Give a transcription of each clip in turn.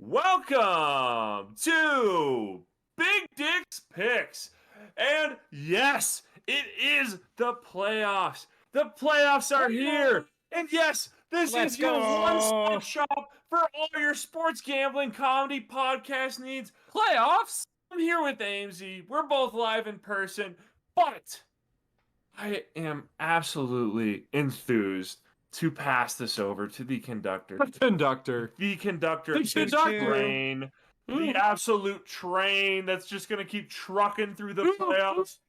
Welcome to Big Dick's Picks. And yes, it is the playoffs. The playoffs are here. And yes, this Let's is your go. one-stop shop for all your sports gambling comedy podcast needs. Playoffs. I'm here with AMZ. We're both live in person, but I am absolutely enthused to pass this over to the conductor. The conductor. The conductor. The of this conductor. train. The absolute train that's just going to keep trucking through the playoffs.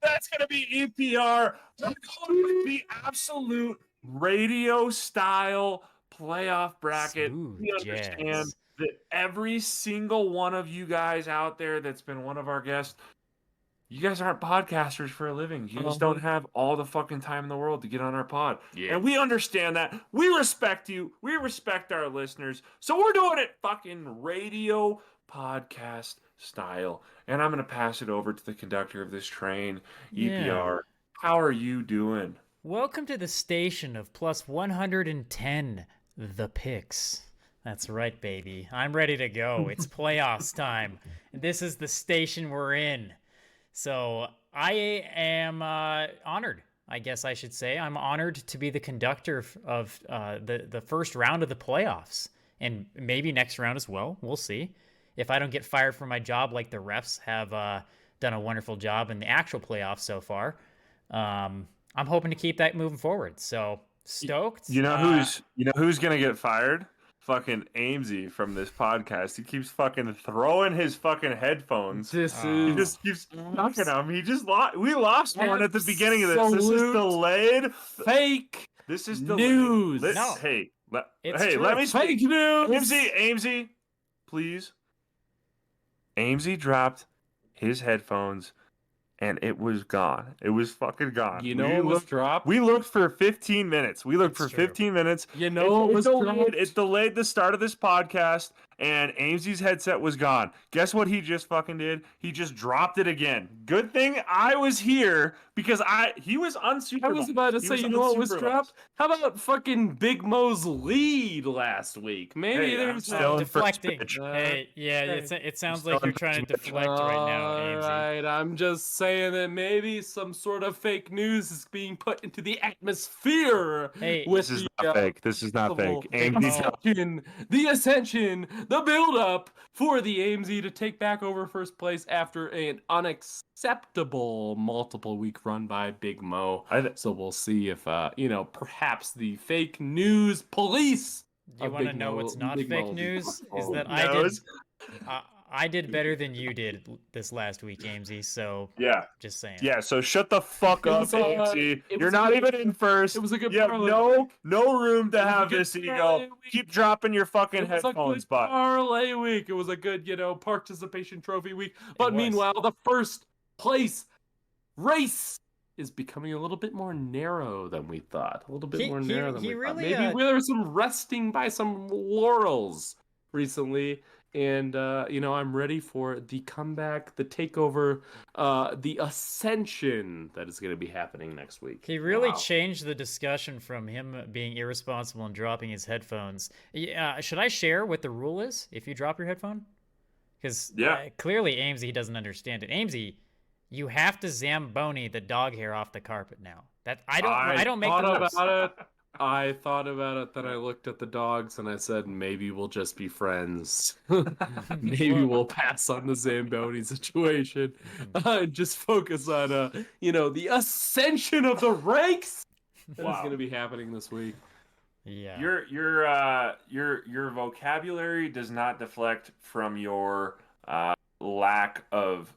That's going to be EPR. The absolute radio style playoff bracket. Smooth We understand jazz. that every single one of you guys out there that's been one of our guests, you guys aren't podcasters for a living. You just don't have all the fucking time in the world to get on our pod. Yeah. And we understand that. We respect you. We respect our listeners. So we're doing it fucking radio podcast style. And I'm going to pass it over to the conductor of this train, EPR. How are you doing? Welcome to the station of plus 110, The Picks. That's right, baby. I'm ready to go. It's playoffs time. This is the station we're in. So I am honored, I guess I should say. I'm honored to be the conductor of the first round of the playoffs. And maybe next round as well. We'll see. If I don't get fired from my job like the refs have done a wonderful job in the actual playoffs so far, I'm hoping to keep that moving forward. So stoked. You know who's going to get fired? Fucking Amesy from this podcast. He keeps fucking throwing his fucking headphones. He just keeps knocking them. We lost one at the beginning of this. This is delayed. Fake. This is delayed. News. No. Hey, It's hey, true. let me speak. Fake news. Amesy, please. Amesy dropped his headphones, and it was gone. It was fucking gone. You know it was dropped? We looked for 15 minutes. It's true. 15 minutes. You know it was dropped? It delayed the start of this podcast, and Amesy's headset was gone. Guess what he just fucking did? He just dropped it again. Good thing I was here because he was unsupervised. I was about to say, you know what was dropped? How about fucking Big Mo's lead last week? Maybe Hey, there's still in first deflecting. pitch. Hey, yeah, Okay. it sounds like you're trying to deflect right now, AMZ. Alright, I'm just saying that maybe some sort of fake news is being put into the atmosphere. Hey, with This is the, not fake. This is not fake. Big Amesy's Mo. the ascension, the build-up for the AMZ to take back over first place after an unacceptable multiple-week run by Big Mo. So we'll see if, perhaps the fake news police. do you want to know what's not Big fake Mo news? Is will be that I did better than you did this last week, AMZ. So Yeah. just saying. Yeah, so shut the fuck It up, was, AMC. it You're was not a good- even in first. It was a good You have parlay. no room to was a have good this parlay ego. week. Keep dropping your fucking It was a headphones, good but parlay week. It was a good, participation trophy week. But was. meanwhile, the first place race is becoming a little bit more narrow than we thought. A little bit more narrow than we thought. really, Maybe there was some resting by some laurels recently. And, I'm ready for the comeback, the takeover, the ascension that is going to be happening next week. He really Wow. changed the discussion from him being irresponsible and dropping his headphones. Should I share what the rule is if you drop your headphone? Because Yeah. clearly AMZ doesn't understand it. AMZ, you have to Zamboni the dog hair off the carpet now. That I don't make the thought rules. about it. I thought about it, then I looked at the dogs and I said, maybe we'll just be friends. Maybe we'll pass on the Zamboni situation and just focus on, the ascension of the ranks that is Wow. going to be happening this week. Yeah. your vocabulary does not deflect from your lack of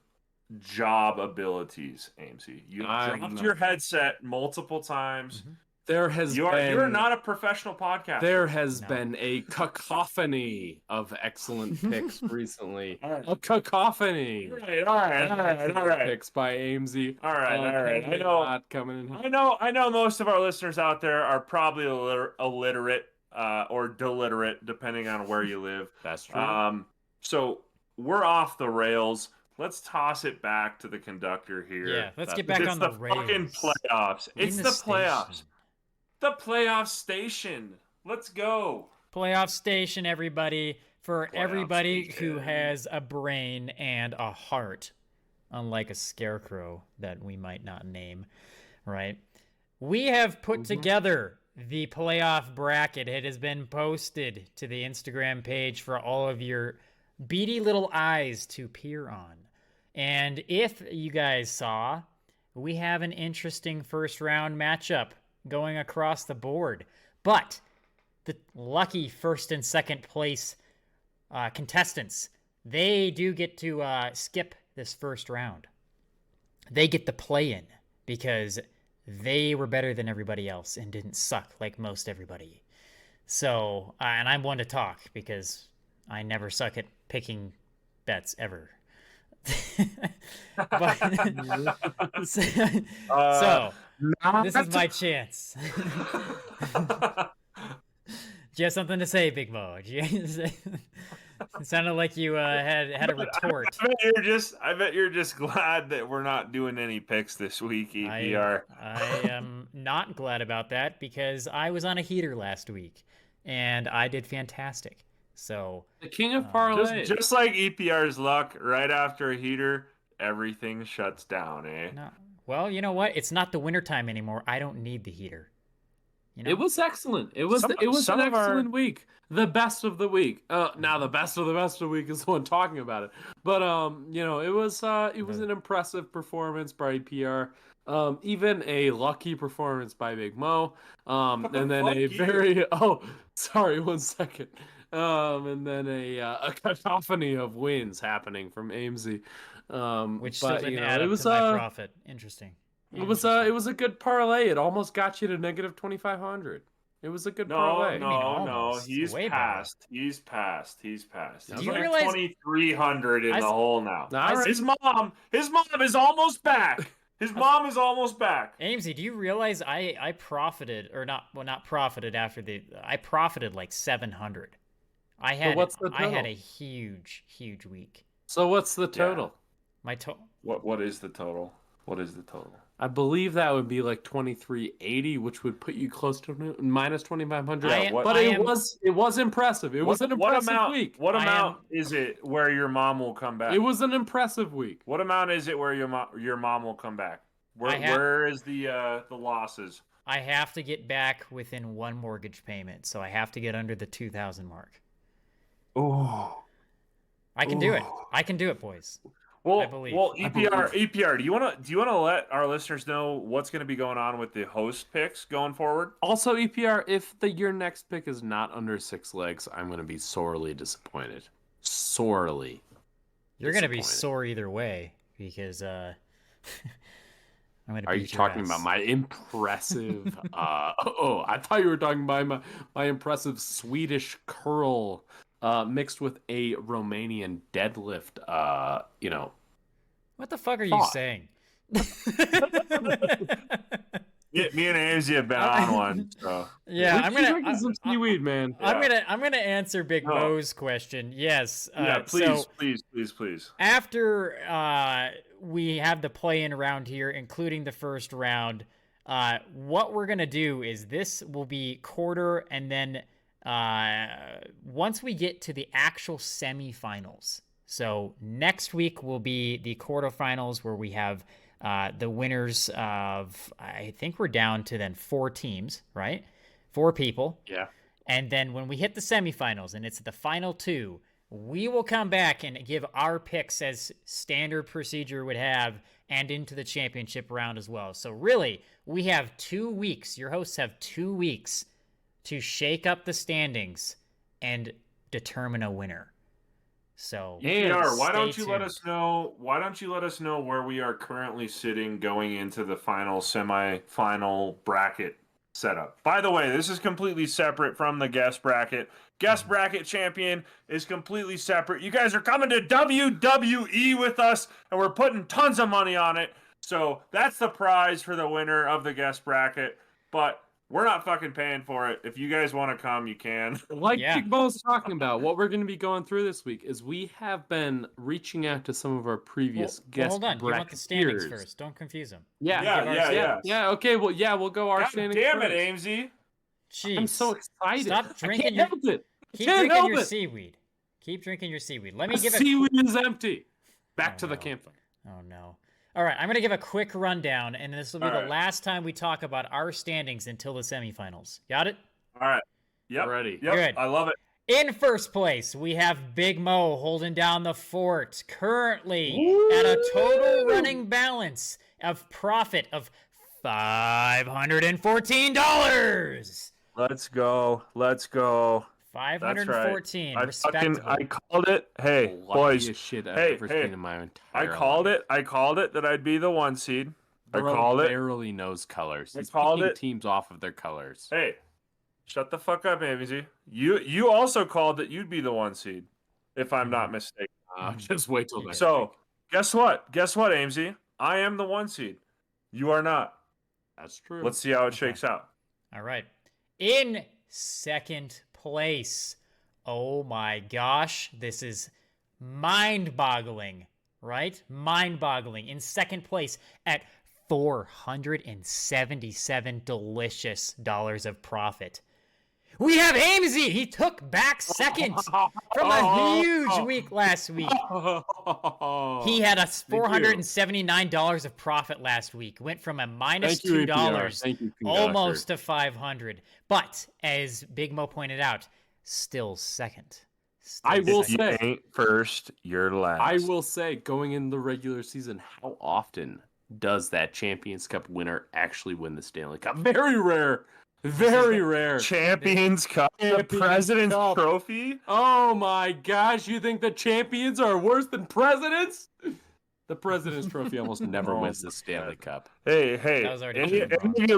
job abilities, AMC. You I'm dropped not. your headset multiple times. There has You been are not a professional podcaster. there has No. been a cacophony of excellent picks recently. All right. A cacophony. All right. Picks by AMZ. All right. Apparently not coming in. I know most of our listeners out there are probably illiterate or deliterate, depending on where you live. That's true. So we're off the rails. Let's toss it back to the conductor here. Yeah, let's get back It's on the fucking rails. playoffs. In It's the playoffs. station. The playoff station. Let's go. Playoff station, everybody. For Playoff everybody who station. has a brain and a heart, unlike a scarecrow that we might not name, right? We have put together the playoff bracket. It has been posted to the Instagram page for all of your beady little eyes to peer on. And if you guys saw, we have an interesting first round matchup going across the board. But the lucky first and second place contestants, they do get to skip this first round. They get the play in because they were better than everybody else and didn't suck like most everybody. So, and I'm one to talk because I never suck at picking bets ever. But, so this is my chance. Do you have something to say, Big Mo? It sounded like you had a retort. I bet you're just glad that we're not doing any picks this week, EPR. I am not glad about that because I was on a heater last week and I did fantastic. So The king of parlays. Just like EPR's luck, right after a heater, everything shuts down, eh? no, well, you know what? It's not the wintertime anymore. I don't need the heater. You know? It was excellent. It was Some an of our- excellent week. The best of the week. Now the best of the week is the one talking about it. But it was an impressive performance by EPR. Even a lucky performance by Big Mo. And then Fuck a you. very sorry, 1 second. And then a cacophony of wins happening from AMZ. Which still didn't add it up was to my profit. Interesting. it was a good parlay. It almost got you to negative 2,500. It was a good parlay. No, almost. he's Way passed. He's passed. Do He's you like realize- 2,300 in I the s- hole now. All right. His mom is almost back. His mom is almost back. AMZ, do you realize I profited or not? Well, not profited after I profited like 700. I had what's the I had total? a huge week. So what's the total? My total. What is the total? What is the total? I believe that would be like 2,380, which would put you close to minus 2,500. Yeah, what- but I it am- was impressive. It was an impressive amount, week. What I amount is it where your mom will come back? It was an impressive week. What amount is it where your mom will come back? Where is the losses? I have to get back within one mortgage payment, so I have to get under the 2,000 mark. Oh. I can do it. I can do it, boys. I believe. Well, EPR, do you want to let our listeners know what's going to be going on with the host picks going forward? Also, EPR, if your next pick is not under 6 legs, I'm going to be sorely disappointed. Sorely. You're gonna be disappointed. sore either way because I'm gonna. Are you beat your talking ass. about my impressive? I thought you were talking about my impressive Swedish curl mixed with a Romanian deadlift. What the fuck are you Thought. saying? Yeah, me and AMZ have been on one. So. Yeah, We I'm keep gonna. drinking some seaweed, man. I'm gonna answer Big No. Mo's question. Yes. Yeah, So please. after we have the play-in round here, including the first round, what we're gonna do is this will be quarter, and then once we get to the actual semifinals. So next week will be the quarterfinals where we have the winners of, I think we're down to then 4 teams, right? 4 people. Yeah. And then when we hit the semifinals and it's the final 2, we will come back and give our picks as standard procedure would have and into the championship round as well. So really, we have 2 weeks. Your hosts have 2 weeks to shake up the standings and determine a winner. So EPR, why stay don't you let tuned. us know? Why don't you let us know where we are currently sitting going into the final semi-final bracket setup? By the way, this is completely separate from the guest bracket. Guest bracket champion is completely separate. You guys are coming to WWE with us, and we're putting tons of money on it. So that's the prize for the winner of the guest bracket. But we're not fucking paying for it. If you guys want to come, you can. Like Yeah. Big Bo's talking about, what we're going to be going through this week is we have been reaching out to some of our previous guest hold on. You want the standings bracketeers. first. Don't confuse them. Yeah, Yeah. Okay, well, we'll go our God standings damn it, first. AMZ. Jeez. I'm so excited. Stop I drinking can't your- help it. Keep Can't drinking help your it. seaweed. Keep drinking your seaweed. Let The me give seaweed is empty. Back Oh, to the no. campfire. Oh no. All right, I'm going to give a quick rundown, and this will be All the right. last time we talk about our standings until the semifinals. Got it? All right. Yep. Ready. Yep. Good. I love it. In first place, we have Big Mo holding down the fort, currently at a total running balance of profit of $514. Let's go. Let's go. That's right. 514, I respectable. called it. Hey, The boys. luckiest shit I've Hey, ever hey. seen in my I entire called life. it. I called it that I'd be the 1 seed. I Bro called it. barely knows colors. I He's called picking it. teams off of their colors. Hey, shut the fuck up, Amesy. You also called that you'd be the 1 seed, if I'm not mistaken. Just wait till You next did. So week. guess what? Guess what, Amesy? I am the 1 seed. You are not. That's true. Let's see how it Okay. shakes out. All right. In second place, oh my gosh, this is mind-boggling, right? Mind-boggling. In second place at $477 delicious dollars of profit. We have Amesy. He took back second from a huge week last week. He had a $479 of profit last week. Went from a minus Thank you, $2 APR. Thank you, almost to 500. But as Big Mo pointed out, still second. Still I will second. say- ain't first, you're last. I will say, going in the regular season, how often does that Champions Cup winner actually win the Stanley Cup? Very rare. Very rare. Champions Cup, the Champions President's Cup. Trophy. Oh my gosh, you think the champions are worse than presidents? The President's Trophy almost never Oh wins the my Stanley God. Cup. Hey, That was already any proven wrong. of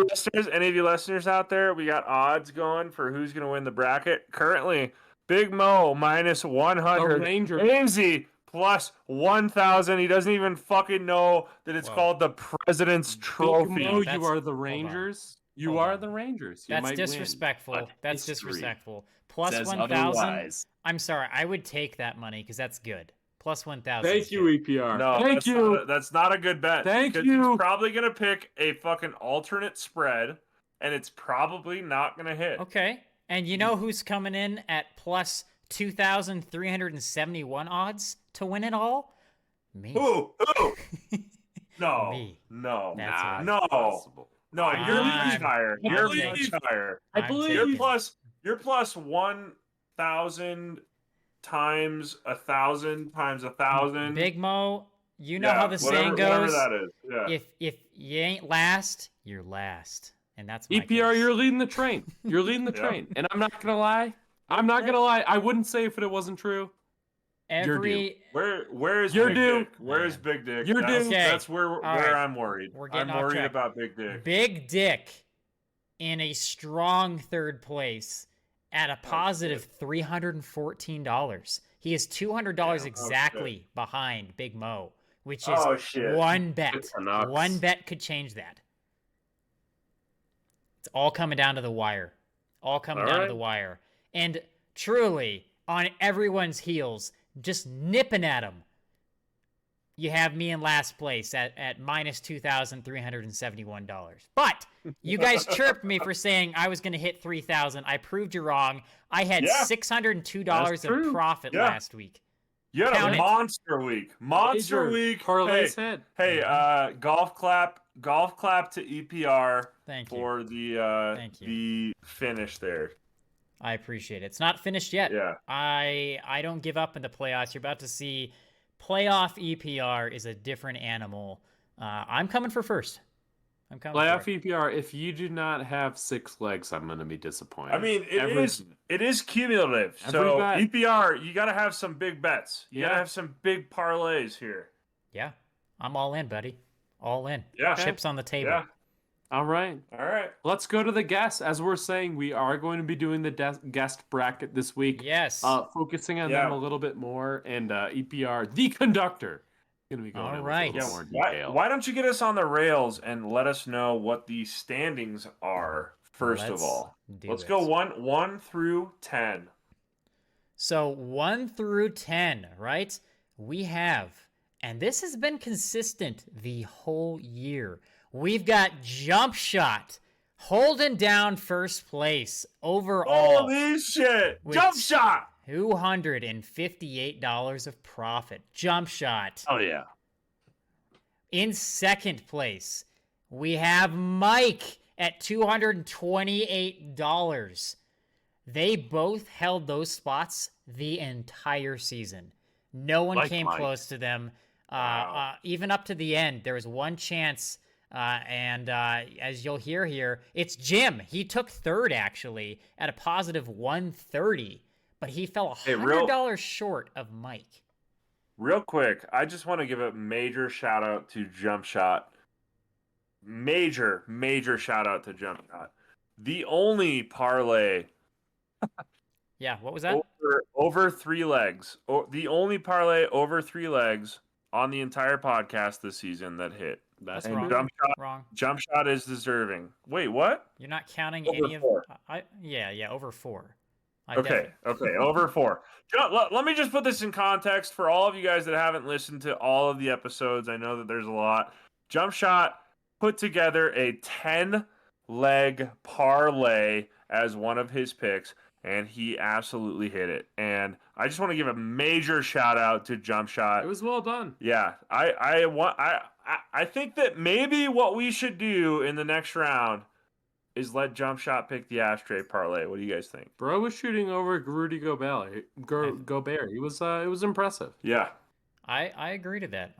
you listeners out there, we got odds going for who's going to win the bracket. Currently, Big Mo minus 100. The Rangers. Amesy plus 1,000. He doesn't even fucking know that it's Whoa. called the President's Trophy. No, That's- you are the hold on. Rangers. You Hold are on. the Rangers. You That's might disrespectful. Win, but That's history disrespectful. Plus says 1,000. otherwise. I'm sorry. I would take that money because that's good. Plus 1,000. Thank is you, good. EPR. No, Thank that's you. that's not a good bet. Thank because you. He's probably gonna pick a fucking alternate spread, and it's probably not gonna hit. Okay. And you know who's coming in at plus 2,371 odds to win it all? Me. Who? No, Me. no, That's Nah, right. no, impossible. no. I'm- You're much higher. I'm You're taking- much higher. I I'm believe- You're taking- plus. You're plus 1,000 times 1,000 times 1,000. Big Mo, you know how the saying whatever goes. that is. Yeah. If you ain't last, you're last. And that's my EPR, case. you're leading the train. You're leading the Yeah. train. And I'm not gonna lie. I'm not gonna lie. I wouldn't say if it wasn't true. You're Every Where's You're Big due. Dick? Where's Big Dick? You're that's, due. That's Okay. where right. I'm worried. We're I'm getting off worried track. about Big Dick. Big Dick in a strong third place at a positive $314. He is $200 Yeah, exactly behind Big Mo, which is Oh, shit. one bet. Good for Knox. One bet could change that. It's all coming down to the wire. All coming All down to right. the wire. And truly, on everyone's heels, just nipping at them, you have me in last place at minus $2,371. But you guys chirped me for saying I was going to hit 3,000. I proved you wrong. I had Yeah, $602 that's of true. profit Yeah. last week. You had Count a it. monster week. Monster Major week. Parlays Hey, head. hey, golf clap to EPR Thank you. for the Thank you. the finish there. I appreciate it. It's not finished yet. Yeah. I don't give up in the playoffs. You're about to see playoff EPR is a different animal. I'm coming for first. I'm coming Playoff for it. EPR. If you do not have 6 legs, I'm gonna be disappointed. I mean, it is cumulative. Every So bet. EPR, you got to have some big bets. You got to Yeah. have some big parlays here. Yeah. I'm all in, buddy. All in. Yeah. Chips on the table. Yeah. All right. All right. Let's go to the guests. As we're saying, we are going to be doing the guest bracket this week. Yes. Focusing on Yeah. them a little bit more. And EPR, the conductor, going to be going All in right. with a little more Why, detail. why don't you get us on the rails and let us know what the standings are first of Let's all? do Let's it. go one through 10. So 1 through 10, right? We have, and this has been consistent the whole year. We've got Jump Shot holding down first place overall. Holy shit! With Jump shot! $258 of profit. Jump shot. Oh yeah. In second place, we have Mike at $228. They both held those spots the entire season. No one Like came Mike. close to them. Wow. Even up to the end, there was one chance. And as you'll hear here, it's Jim. He took third, actually, at a positive 130. But he fell $100 short of Mike. Real quick, I just want to give a major shout out to Jump Shot. Major shout out to Jump Shot. The only parlay Yeah, what was that? over 3 legs. The only parlay over 3 legs on the entire podcast this season that hit. That's And wrong. Jump Wrong. Shot is deserving. Wait, what? You're not counting Over any 4. of. Yeah, over 4. Okay, over 4. Let me just put this in context for all of you guys that haven't listened to all of the episodes. I know that there's a lot. Jump Shot put together a 10-leg parlay as one of his picks, and he absolutely hit it. And I just want to give a major shout out to Jump Shot. It was well done. Yeah, I think that maybe what we should do in the next round is let Jump Shot pick the ashtray parlay. What do you guys think? Bro was shooting over Rudy Gobert. Gobert. It was impressive. Yeah. I agree to that.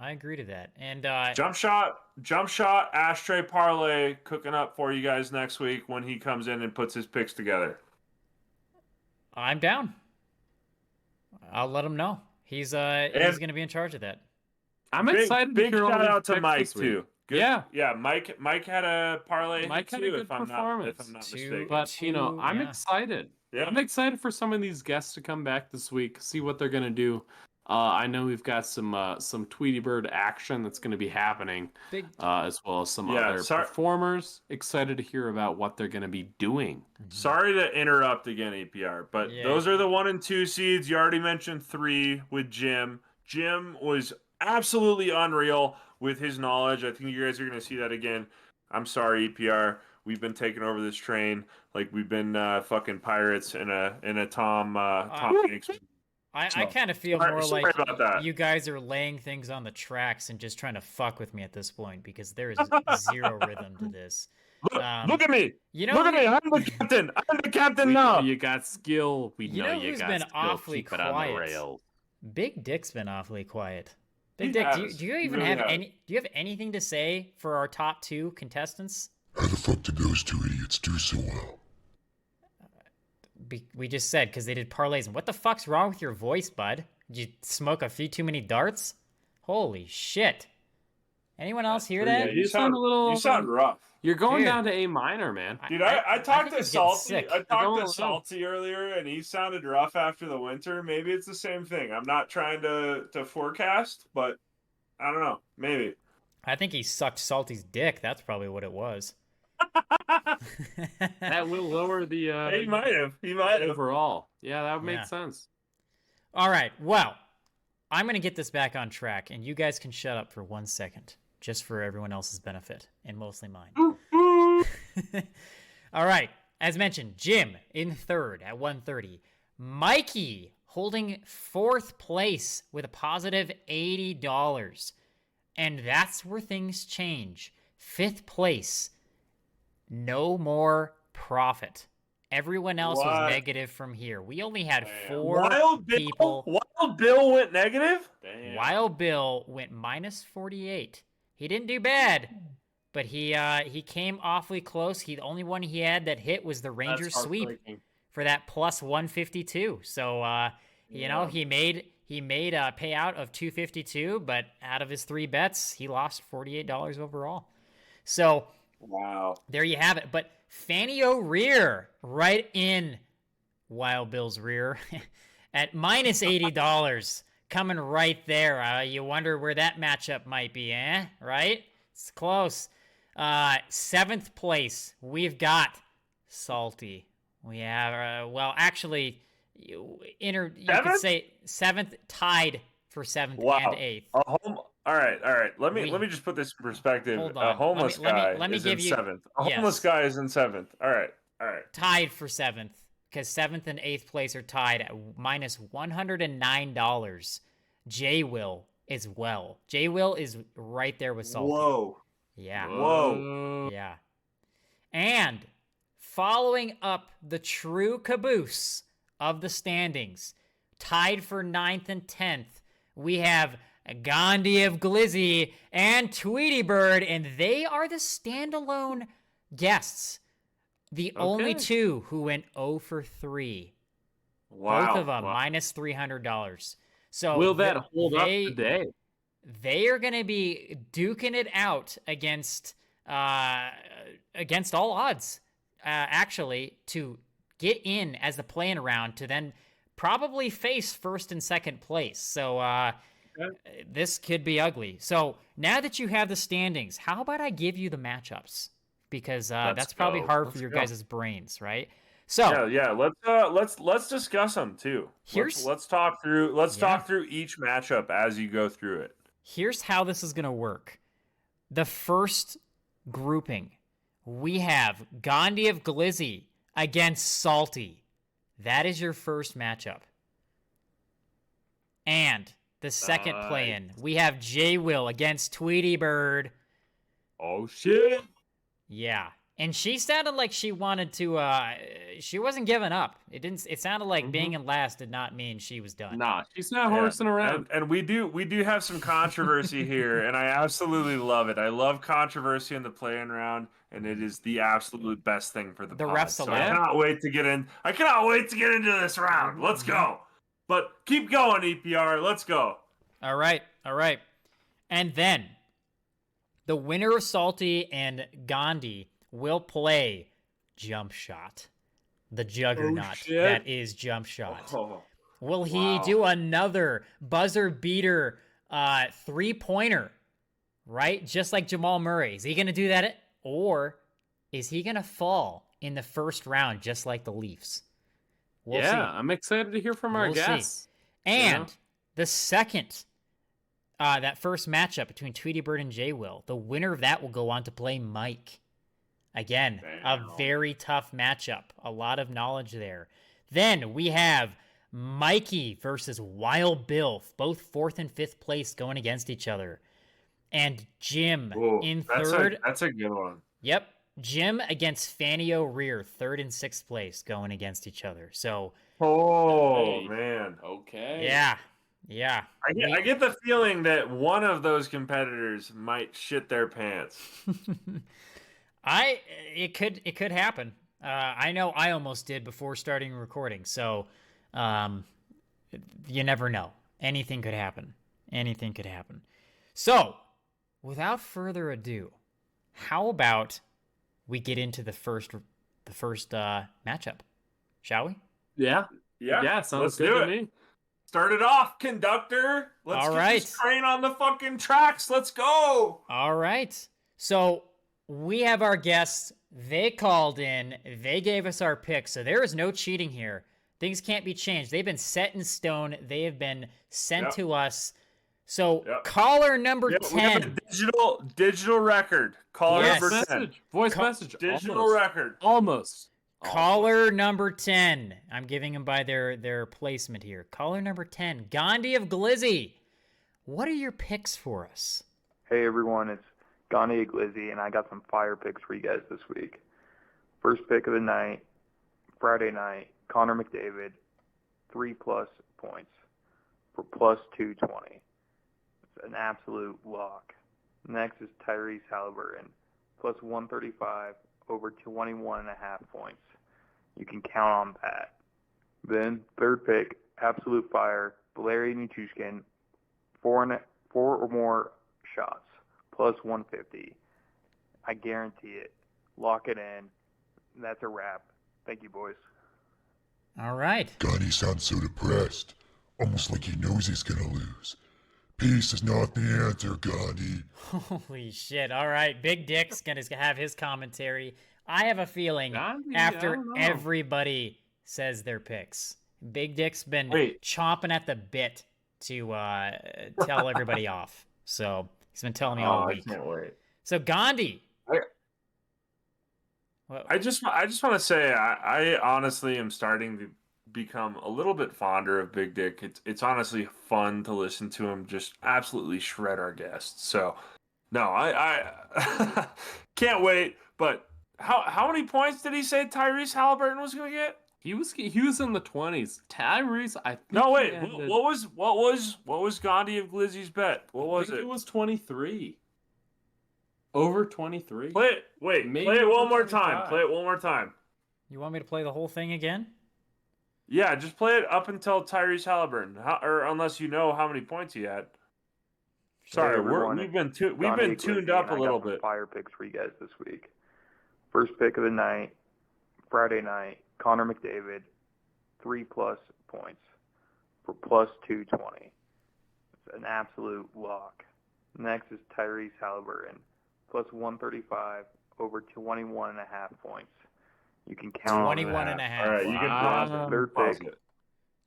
And Jump shot, ashtray parlay cooking up for you guys next week when he comes in and puts his picks together. I'm down. I'll let him know. He's going to be in charge of that. I'm excited. Big to hear all shout these out to picks Mike this week. too. Good. Yeah. Mike had a parlay. Mike had a too, good if I'm performance. not Two- mistaken. But I'm Yeah. excited. Yeah. I'm excited for some of these guests to come back this week, see what they're gonna do. I know we've got some Tweety Bird action that's gonna be happening, Big as well as some Yeah, other performers. Excited to hear about what they're gonna be doing. Sorry to interrupt again, APR, but Yeah. those are the 1 and 2 seeds. You already mentioned 3 with Jim. Jim was absolutely unreal with his knowledge. I think you guys are going to see that again. I'm sorry, EPR. We've been taking over this train like we've been fucking pirates in a Tom Hanks. I kind of feel Sorry- more sorry like about that. you guys are laying things on the tracks and just trying to fuck with me at this point because there is zero rhythm to this. Look at me. You know, Look at me. I'm the captain. I'm the captain now. You got skill. We You know know you who's got been skill. awfully Keep it on the quiet? rails. Big Dick's been awfully quiet. Big He Dick, has. do you He even really have has. any? Do you have anything to say for our top 2 contestants? How the fuck did those 2 idiots do so well? We just said because they did parlays. And what the fuck's wrong with your voice, bud? Did you smoke a few too many darts? Holy shit! Anyone else hear Yeah, that? you sound a little- You sound rough. You're going Dude. down to A minor, man. Dude, I talked think to he's getting Salty. sick. I You're talked going to low. Salty earlier, and he sounded rough after the winter. Maybe it's the same thing. I'm not trying to forecast, but I don't know. Maybe. I think he sucked Salty's dick. That's probably what it was. That will lower the He might have. He might have. overall. Yeah, that would make Yeah. sense. All right. Well, I'm going to get this back on track, and you guys can shut up for 1 second, just for everyone else's benefit, and mostly mine. All right. As mentioned, Jim in third at 130. Mikey holding 4th place with a positive $80. And that's where things change. 5th place, no more profit. Everyone else What? was negative from here. We only had Damn. 4 Wild Bill. people. Wild Bill went negative. Damn. Wild Bill went minus 48. He didn't do bad, but he came awfully close. The only one he had that hit was the Rangers That's sweep heartbreaking. for that plus 152. So you know, he made a payout of 252, but out of his 3 bets, he lost $48 overall. So Wow. there you have it. But Fanny O'Rear right in Wild Bill's rear at minus $80, coming right there. You wonder where that matchup might be, right? It's close. 7th place, we've got Salty. We have, well, actually, you could Seventh? say 7th, tied for 7th Wow. and 8th. All right. Let We- me just put this in perspective. Hold A on. homeless Let me guy is give in you- seventh. A homeless yes. guy is in seventh. All right. Tied for 7th, because 7th and 8th place are tied at minus $109. J Will as well. J Will is right there with Salty. Whoa. Yeah. Whoa. Yeah. And following up the true caboose of the standings, tied for 9th and 10th, we have Gandhi of Glizzy and Tweety Bird, and they are the standalone guests. The only two who went 0 for 3. Wow. Both of them Wow. minus $300. So Will that hold up today? They are going to be duking it out against all odds, actually, to get in as the playing round to then probably face first and second place. So this could be ugly. So now that you have the standings, how about I give you the matchups? Because that's probably hard for your guys' brains, right? So Yeah. Let's discuss them too. Here's- Let's talk through. Let's Yeah. talk through each matchup as you go through it. here's how this is going to work. The first grouping, we have Gandhi of Glizzy against Salty. That is your first matchup. And the second play-in, we have J Will against Tweety Bird. Oh shit! Yeah. And she sounded like she wanted to she wasn't giving up. It sounded like being in last did not mean she was done. Nah, she's not horsing around. And we do have some controversy here, and I absolutely love it. I love controversy in the play-in round, and it is the absolute best thing for the pod. refs So allow I it. cannot wait to get in. I cannot wait to get into this round. Let's go. But keep going, EPR. Let's go. All right. And then the winner of Salty and Gandhi will play Jump Shot. The juggernaut shit. that is Jump Shot. Oh, Will he wow. do another buzzer beater 3-pointer? Right? Just like Jamal Murray. Is he going to do that? Or is he going to fall in the first round just like the Leafs? We'll see. I'm excited to hear from our We'll see. guests. And Yeah. the second, that first matchup between Tweety Bird and J Will, the winner of that will go on to play Mike. Again, a Damn. very tough matchup. A lot of knowledge there. Then we have Mikey versus Wild Bill, both 4th and 5th place going against each other. And Jim Whoa, in that's third. that's a good one. Yep. Jim against Fanny O'Rear, 3rd and 6th place going against each other. So, Oh Hey. man. Okay. yeah. I get the feeling that one of those competitors might shit their pants. It could happen. I know I almost did before starting recording. So, you never know. Anything could happen. So, without further ado, how about we get into the first matchup, shall we? Yeah. Yeah. Yeah. Sounds let's good do to it. me. Start it off, conductor. Let's All get right. this train on the fucking tracks. Let's go. All right. So we have our guests. They called in. They gave us our picks. So there is no cheating here. Things can't be changed. They've been set in stone. They have been sent Yep. to us. So Yep. caller number Yeah, we have a 10. digital record. Caller Yes. number Voice 10. message. Voice message. Digital Almost. record. Almost. Caller number 10. I'm giving them by their placement here. Caller number 10. Gandhi of Glizzy. What are your picks for us? Hey everyone, it's Gandhi Glizzy, and I got some fire picks for you guys this week. First pick of the night, Friday night, Connor McDavid, 3+ points for plus 220. It's an absolute lock. Next is Tyrese Halliburton, plus 135 over 21.5 points. You can count on that. Then third pick, absolute fire, Valeri Nichushkin, 4 or more shots, plus 150. I guarantee it. Lock it in. That's a wrap. Thank you, boys. All right. God, he sounds so depressed. Almost like he knows he's gonna lose. Peace is not the answer, Gandhi. Holy shit. All right. Big Dick's going to have his commentary. I have a feeling Gandhi, I after don't know. everybody says their picks, Big Dick's been Wait. chomping at the bit to tell everybody off. So he's been telling me Oh, all I week. can't wait. So Gandhi. I- What- I just want to say I honestly am starting to become a little bit fonder of Big Dick. It's honestly fun to listen to him just absolutely shred our guests. So no, I can't wait. But how many points did he say Tyrese Halliburton was going to get? He was in the 20s. Tyrese, I think. No, wait. he ended- What was Gandhi of Glizzy's bet? What was I think it? it was 23. Over 23. Play it. Wait. Maybe Play it one over more time. 25. Play it one more time. You want me to play the whole thing again? Yeah, just play it up until Tyrese Halliburton, or unless you know how many points he had. Sorry, everyone, we've been Donnie tuned Glizzy, up and a little I got some bit. fire picks for you guys this week. First pick of the night, Friday night, Connor McDavid, 3+ points for plus 220. It's an absolute lock. Next is Tyrese Halliburton, plus 135 over 21.5 points. You can count on 21 and a half. All right, you can Wow. pause it. Third Pause pick. it.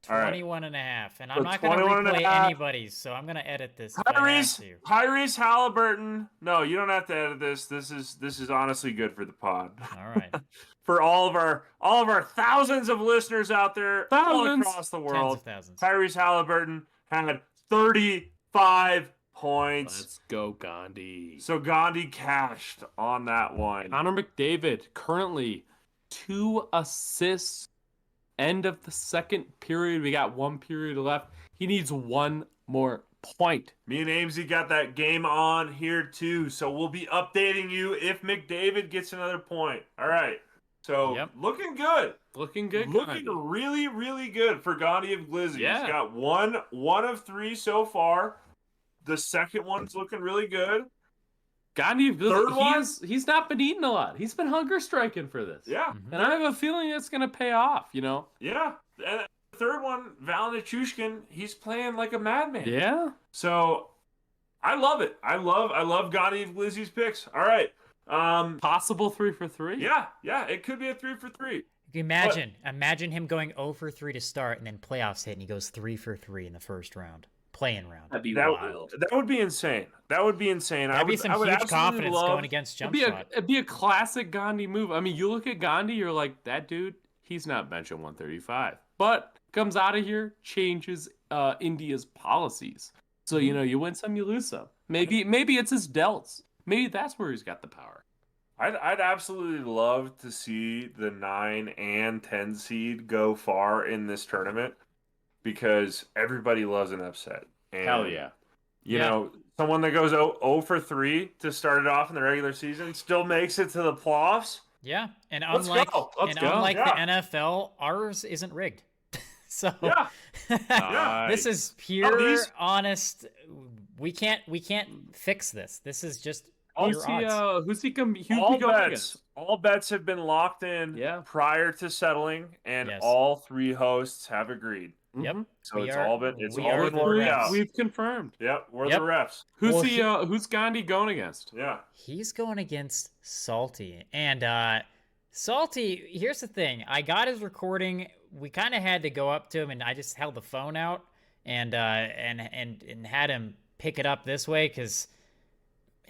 All right. 21 and a half. And So I'm not going to 21 and a replay half. anybody's, so I'm going to edit this. if I have to. Tyrese Halliburton. No, you don't have to edit this. This is honestly good for the pod. All right. For all of our thousands of listeners out there all Thousands. across the Tens world. of thousands. Tyrese Halliburton had 35 points. Let's go, Gandhi. So Gandhi cashed on that one. Connor McDavid, currently 2 assists. End of the second period. We got 1 period left. He needs 1 more point. Me and Amesy got that game on here too, so we'll be updating you if McDavid gets another point. All right. So Yep. looking good. Looking good, Looking Gandhi. really, really good for Gandhi of Glizzy. Yeah. He's got one of 3 so far. The second one's looking really good. Gandhi, Third one? he's not been eating a lot. He's been hunger striking for this. Yeah. Mhm. And I have a feeling it's going to pay off, you know? Yeah. And the third one, Val Nichushkin, he's playing like a madman. Yeah. So I love it. I love Gandhi of Glizzy's picks. All right. Possible 3 for 3. Yeah, it could be a 3 for 3. You can imagine him going 0 for 3 to start, and then playoffs hit, and he goes 3 for 3 in the first round, playing round. That'd be That wild. would be insane. That would be insane. That'd be some I would huge absolutely confidence love- going against jump shot. It'd be a classic Gandhi move. I mean, you look at Gandhi, you're like, that dude, he's not benching 135. But comes out of here, changes India's policies. So, you know, you win some, you lose some. Maybe it's his delts. Maybe that's where he's got the power. I'd absolutely love to see the 9 and 10 seed go far in this tournament because everybody loves an upset. And, You Yeah. know, someone that goes 0 for 3 to start it off in the regular season still makes it to the playoffs. Yeah, and Let's unlike go. Let's go. unlike the Yeah. NFL, ours isn't rigged. So Yeah. this is pure, these- honest. We can't fix this. This is just Who's pure odds. who's he going against? All bets have been locked in Yeah. prior to settling, and Yes. all 3 hosts have agreed. Yep. Mhm. So We it's are- all been we are the worked refs. out. We've confirmed. Yep, we're Yep. the refs. Who's Gandhi going against? Yeah. He's going against Salty. And Salty, here's the thing. I got his recording. We kind of had to go up to him, and I just held the phone out and had him pick it up this way because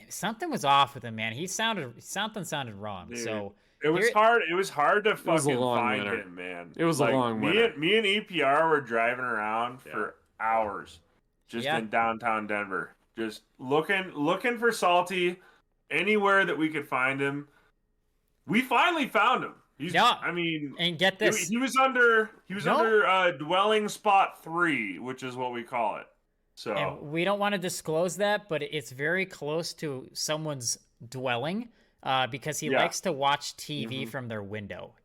something was off with him, man. Something sounded wrong. Dude. So It was Here- hard. It was hard to was a fucking long find winter. him, man. It was a long me winter. and, me and EPR were driving around for hours, just Yeah. in downtown Denver, just looking for Salty anywhere that we could find him. We finally found him. Yeah. I mean, and get this. he was under No. dwelling spot 3, which is what we call it. So And we don't want to disclose that, but it's very close to someone's dwelling because he Yeah. likes to watch TV from their window.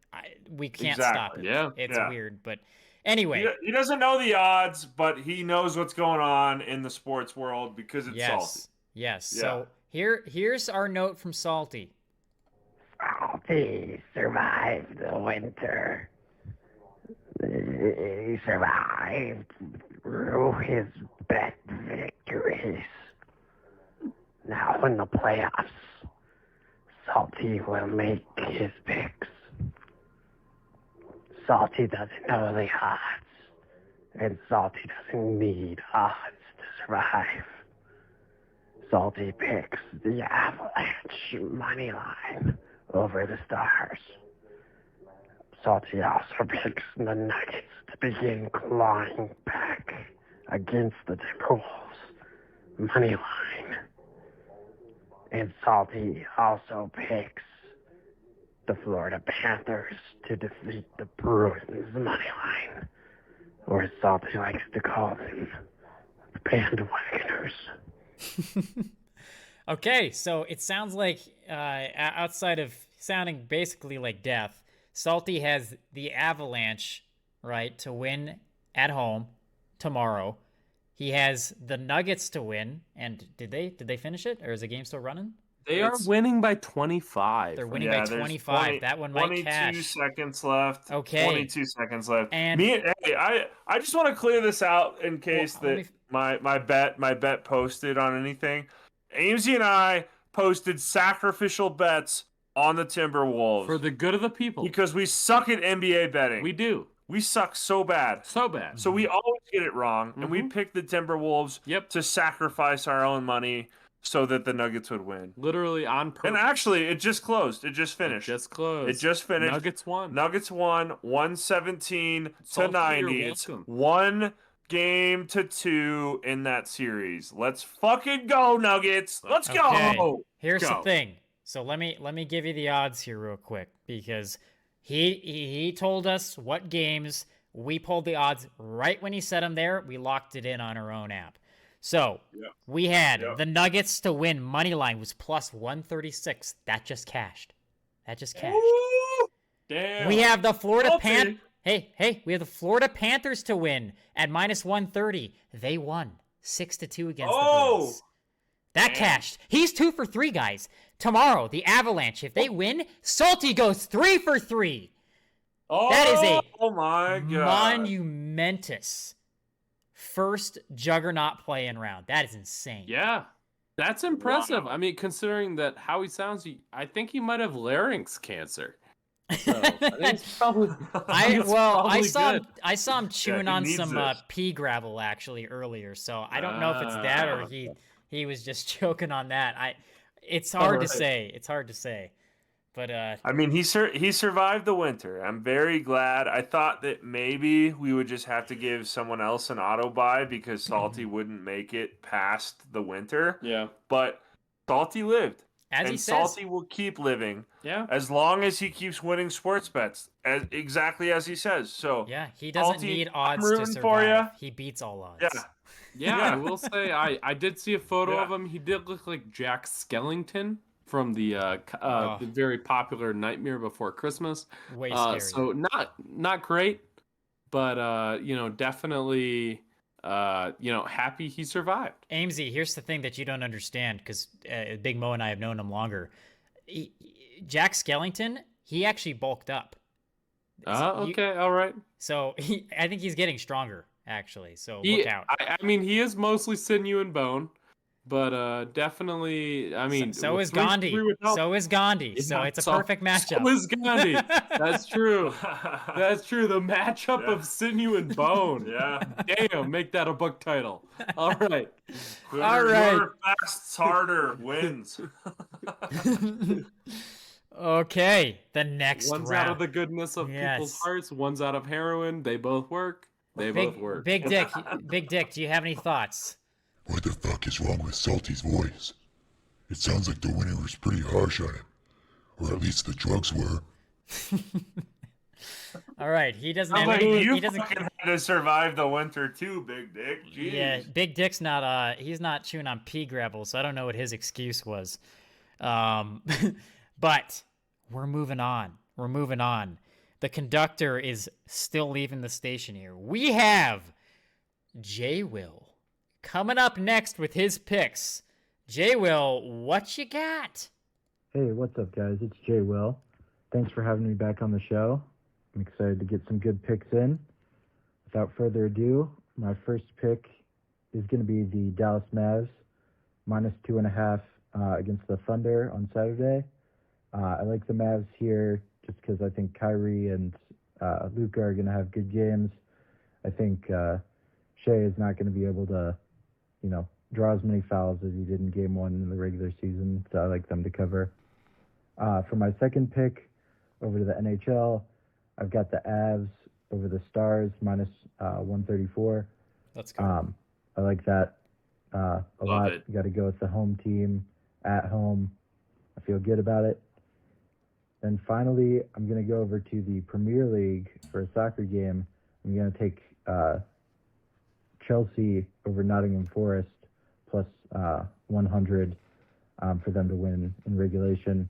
We can't stop it. Exactly. Yeah. It's Yeah. weird. But anyway, he doesn't know the odds, but he knows what's going on in the sports world because it's Salty. Yes. Yeah. So here's our note from Salty. Salty survived the winter. He survived through his bet victories. Now in the playoffs, Salty will make his picks. Salty doesn't know the odds, and Salty doesn't need odds to survive. Salty picks the Avalanche money line over the Stars. Salty also picks the Nuggets to begin clawing back against the Timberwolves money line. And Salty also picks the Florida Panthers to defeat the Bruins money line, or as Salty likes to call them, the Bandwagoners. Okay, so it sounds like, outside of sounding basically like death, Salty has the Avalanche, right, to win at home tomorrow. He has the Nuggets to win, and did they finish it, or is the game still running? They are winning by 25. They're winning Yeah, by there's 25. That one might 22 cash. seconds left. Okay. 22 seconds left. And- I just want to clear this out in case Well, that my bet posted on anything. Amesy and I posted sacrificial bets on the Timberwolves For the good of the people. because we suck at NBA betting. We do. We suck so bad. So bad. So we always get it wrong, and we picked the Timberwolves Yep. to sacrifice our own money so that the Nuggets would win. Literally on purpose. And actually, it just closed. It just finished. Just closed. It just finished. Nuggets won. Nuggets won 117 to Salty, 90. you're It's welcome. 1-2 in that series. Let's fucking go, Nuggets. Let's Okay. go. Here's the Go. thing. So let me give you the odds here real quick, because he told us what games. We pulled the odds right when he said them there. We locked it in on our own app. So we had the Nuggets to win money line was plus 136. That just cashed. Ooh, damn. We have the Florida Salty. we have the Florida Panthers to win at minus 130. They won 6-2 against the Bruins. That cashed. He's 2 for 3, guys. Tomorrow, the Avalanche, if they win, Salty goes 3 for 3. That is a Oh my god. monumentous first juggernaut play-in round. That is insane. Yeah. That's impressive. Wow. I mean, considering that how he sounds, I think he might have larynx cancer. So, I think it's probably. I saw him chewing he on needs some this. pea gravel actually earlier, so I don't know if it's that or he was just choking on that. It's hard to Alright. say. It's hard to say. But I mean, he survived the winter. I'm very glad. I thought that maybe we would just have to give someone else an auto buy because Salty wouldn't make it past the winter. Yeah. But Salty lived. as and he says, Salty will keep living Yeah. as long as he keeps winning sports bets, exactly as he says. So yeah, he doesn't Salty, need I'm odds to rooting for survive. ya. He beats all odds. yeah, Yeah, Yeah. I will say I did see a photo Yeah. of him. He did look like Jack Skellington from the Oh. the very popular Nightmare Before Christmas. Way scary. So not great, but definitely happy he survived. Amesy, here's the thing that you don't understand, because Big Mo and I have known him longer. Jack Skellington, he actually bulked up. Okay, all right. So I think he's getting stronger, actually. So He, look out. I mean, he is mostly sinew and bone, but definitely, I mean, So is 3-3 Gandhi. without- So is Gandhi. So Yeah, it's a perfect matchup. So is Gandhi. That's true. That's true. The matchup Yeah. of sinew and bone. yeah. Damn, make that a book title. All right. All right. Whoever fasts harder wins. Okay, the next One's round. out of the goodness of people's Yes. hearts. One's out of heroin. They both work. They both work. Big Dick, Big Dick, do you have any thoughts? What the fuck is wrong with Salty's voice? It sounds like the winter was pretty harsh on him. Or at least the drugs were. All right, he doesn't I have mean, any, you he doesn't fucking had to survive the winter too, Big Dick. Jeez. Yeah, Big Dick's not he's not chewing on pea gravel, so I don't know what his excuse was. But we're moving on. We're moving on. The conductor is still leaving the station here. We have J Will coming up next with his picks. J Will, what you got? Hey, what's up, guys? It's Jay Will. Thanks for having me back on the show. I'm excited to get some good picks in. Without further ado, my first pick is going to be the Dallas Mavs, minus 2.5 against the Thunder on Saturday. I like the Mavs here just because I think Kyrie and Luka are going to have good games. I think Shea is not going to be able to, draw as many fouls as he did in Game 1 in the regular season, so I like them to cover. For my second pick, over to the NHL, I've got the Avs over the Stars, minus 134. Let's go. I like that a lot. it. You got to go with the home team at home. I feel good about it. And finally, I'm going to go over to the Premier League for a soccer game. I'm going to take Chelsea over Nottingham Forest plus 100 for them to win in regulation.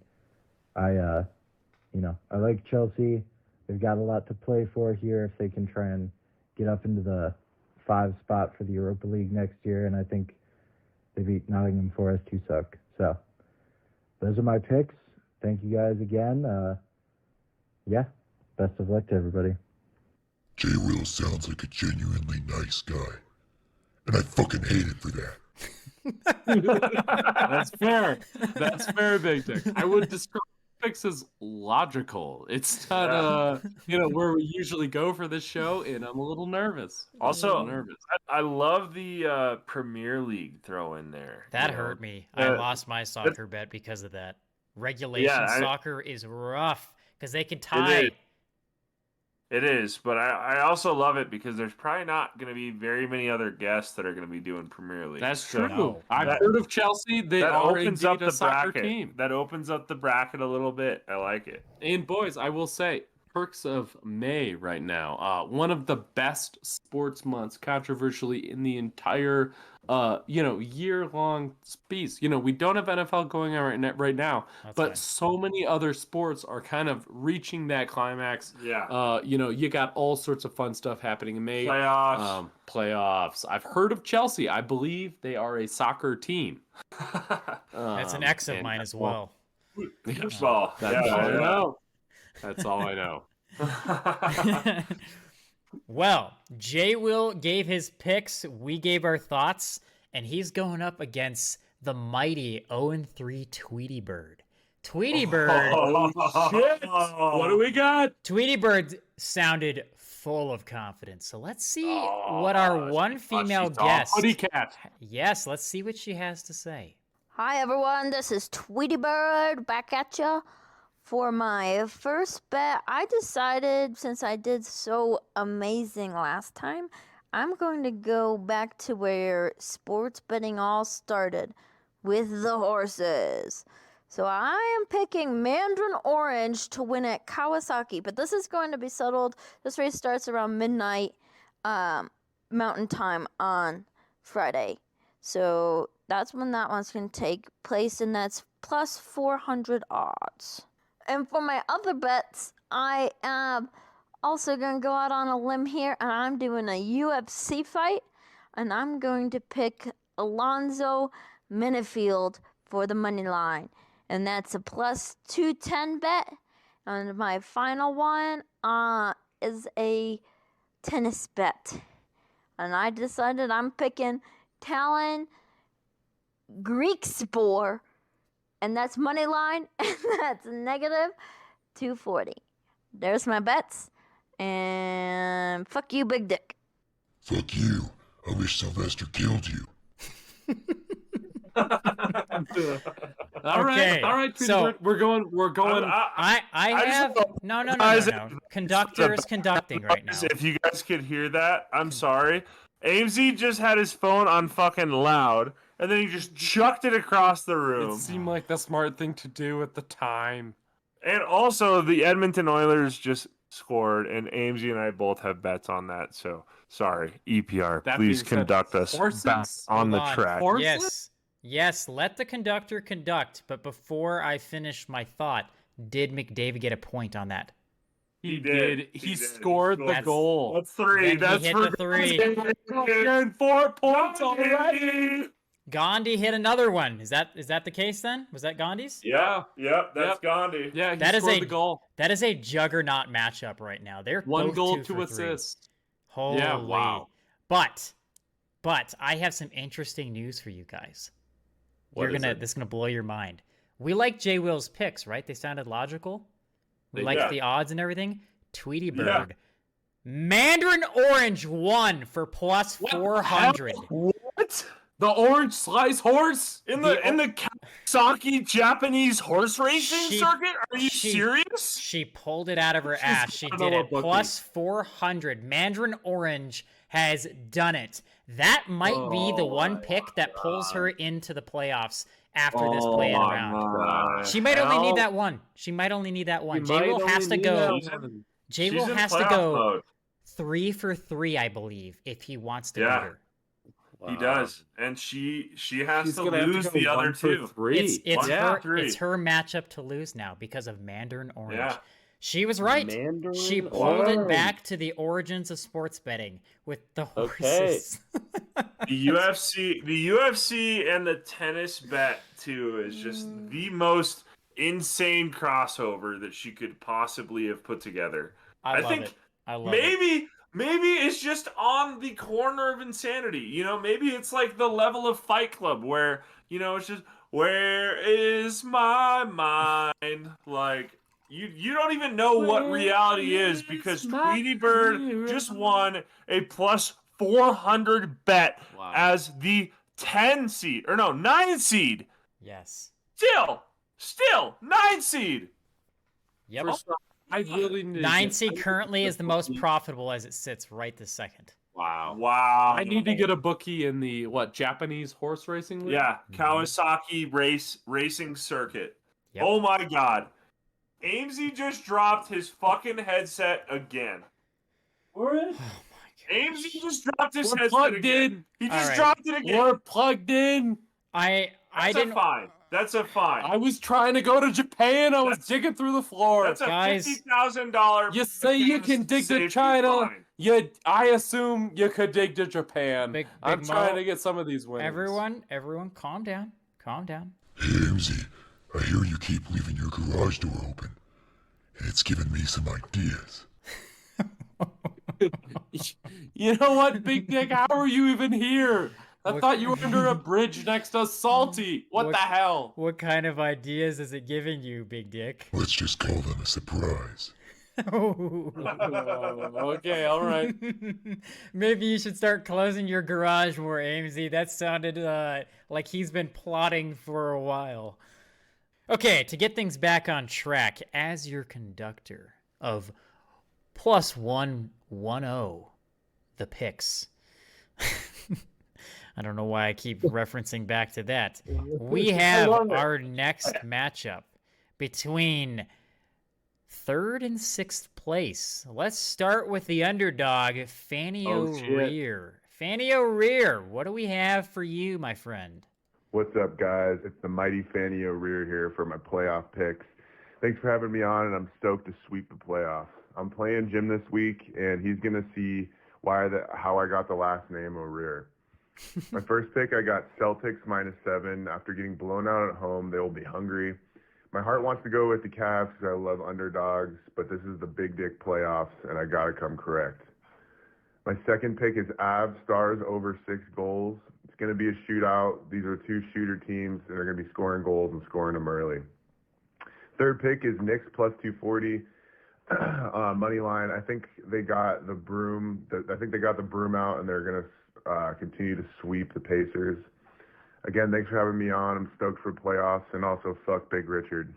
I like Chelsea. They've got a lot to play for here if they can try and get up into the 5 spot for the Europa League next year. And I think they beat Nottingham Forest, who suck. So those are my picks. Thank you guys again. Best of luck to everybody. Jay Will sounds like a genuinely nice guy. And I fucking hate it for that. That's fair. That's fair, Big Dick. I would describe picks as logical. It's not where we usually go for this show, and I'm a little nervous. Also, nervous. I love the Premier League throw in there. That you know? hurt me. I lost my soccer bet because of that. Regulation soccer is rough because they can tie. It is, but I also love it because there's probably not going to be very many other guests that are going to be doing Premier League. That's So true. I've heard of Chelsea. They that are opens indeed up a the soccer bracket. team. That opens up the bracket a little bit. I like it. And boys, I will say, perks of May right now. One of the best sports months, controversially, in the entire year-long piece. We don't have NFL going on right now, That's but fine. so many other sports are kind of reaching that climax. Yeah. You got all sorts of fun stuff happening in May. Playoffs. Playoffs. I've heard of Chelsea. I believe they are a soccer team. That's an ex of and- mine as well. Football. That's all I yeah. know. That's all I know. Well, Jay Will gave his picks, we gave our thoughts, and he's going up against the mighty 0-3 Tweety Bird. Tweety Bird, Shit. What do we got? Tweety Bird sounded full of confidence. So let's see what our one female she's all guest. Buddy cat. Yes, let's see what she has to say. Hi everyone, this is Tweety Bird back at ya. For my first bet, I decided since I did so amazing last time, I'm going to go back to where sports betting all started, with the horses. So I am picking Mandarin Orange to win at Kawasaki, but this is going to be settled. This race starts around midnight Mountain Time on Friday. So that's when that one's going to take place, and that's plus 400 odds. And for my other bets, I am also going to go out on a limb here, and I'm doing a UFC fight, and I'm going to pick Alonzo Minifield for the money line, and that's a plus 210 bet. And my final one is a tennis bet, and I decided I'm picking Talon Griekspoor, and that's money line, and that's negative 240. There's my bets, and fuck you, Big Dick. Fuck you. I wish Sylvester killed you. All right, so- we're going. I I just have want- no. Guys, Conductor is conducting right now. If you guys could hear that, I'm sorry. Amesy just had his phone on fucking loud, and then he just chucked it across the room. It seemed like the smart thing to do at the time. And also, the Edmonton Oilers just scored, and Amesy and I both have bets on that. So, sorry, EPR, That please being said, conduct us horses? back on the Hold on. track. Horses? Yes, let the conductor conduct. But before I finish my thought, did McDavid get a point on that? He did. did. He He did. scored the That's- goal. That's three. Then he That's hit for the three. And 4 points already. Gandhi hit another one. Is that the case then? Was that Gandhi's? Yep, that's Yep. Gandhi. Yeah, he That is scored a- the goal. That is a juggernaut matchup right now. They're One both goal, 2 2 for 3. assists. Holy. Yeah, wow. But I have some interesting news for you guys. What is it? This is gonna blow your mind. We like Jay Will's picks, right? They sounded logical. We They- liked yeah. the odds and everything. Tweety Bird. Yeah. Mandarin Orange won for plus 400. What? The orange slice horse? In the Kawasaki Japanese horse racing She- circuit? Are you she- serious? She pulled it out of her ass. She did it. Plus 400. Mandarin Orange has done it. That might be the one pick that pulls her into the playoffs after this play-in round. She might only need that one. She might only need that one. J-Will has to go. J-Will has to go 3 for 3, I believe, if he wants to beat her. He does, and she has She's to gonna have lose go the other 1 for two. 3. It's Yeah. her matchup to lose now because of Mandarin Orange. Yeah. She was right. Mandarin She pulled it Orange. back to the origins of sports betting with the horses. The UFC and the tennis bet too is just the most insane crossover that she could possibly have put together. I love think it. I love it. maybe it's just on the corner of insanity. You know, maybe it's like the level of Fight Club where, you know, it's just, where is my mind? Like, you don't even know what reality is because Tweety Bird just won a plus 400 bet as the 9 seed. Yes. Still 9 seed. Yep. I really need 9 seed currently is the most profitable as it sits right this second. Wow. I need to get a bookie in the Japanese horse racing league? Yeah, Kawasaki racing circuit. Yep. Oh my god. Amesy just dropped his fucking headset again. Amesy just dropped his We're headset plugged again. in. He just Alright. dropped it again. We're plugged in. That's a fine. I was trying to go to Japan. I was digging through the floor. That's a Guys. $50,000. You say you can dig to safety China. fine. I assume you could dig to Japan. Big I'm Mo, trying to get some of these wins. Everyone, calm down. Calm down. Hey, MZ, I hear you keep leaving your garage door open, and it's giving me some ideas. You know what, Big Dick? How are you even here? I thought you were under a bridge next to Salty. What the hell? What kind of ideas is it giving you, Big Dick? Let's just call them a surprise. Okay, all right. Maybe you should start closing your garage more, Amesy. That sounded like he's been plotting for a while. Okay, to get things back on track, as your conductor of plus 110, the picks. I don't know why I keep referencing back to that. We have our next matchup between 3rd and 6th place. Let's start with the underdog, Fanny O'Rear. Fanny O'Rear, what do we have for you, my friend? What's up, guys? It's the mighty Fanny O'Rear here for my playoff picks. Thanks for having me on, and I'm stoked to sweep the playoffs. I'm playing Jim this week, and he's going to see how I got the last name O'Rear. My first pick, I got Celtics -7. After getting blown out at home, they will be hungry. My heart wants to go with the Cavs because I love underdogs, but this is the big dick playoffs, and I got to come correct. My second pick is Avs Stars over 6 goals. It's going to be a shootout. These are 2 shooter teams, and they're going to be scoring goals and scoring them early. Third pick is Knicks plus 240. Money line. I think they got the broom. I think they got the broom out, and they're going to continue to sweep the Pacers. Again, thanks for having me on. I'm stoked for playoffs, and also fuck Big Richard.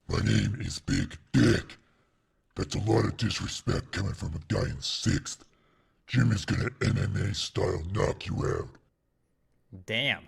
My name is Big Dick. That's a lot of disrespect coming from a guy in 6th. Jim is gonna MMA style knock you out. Damn.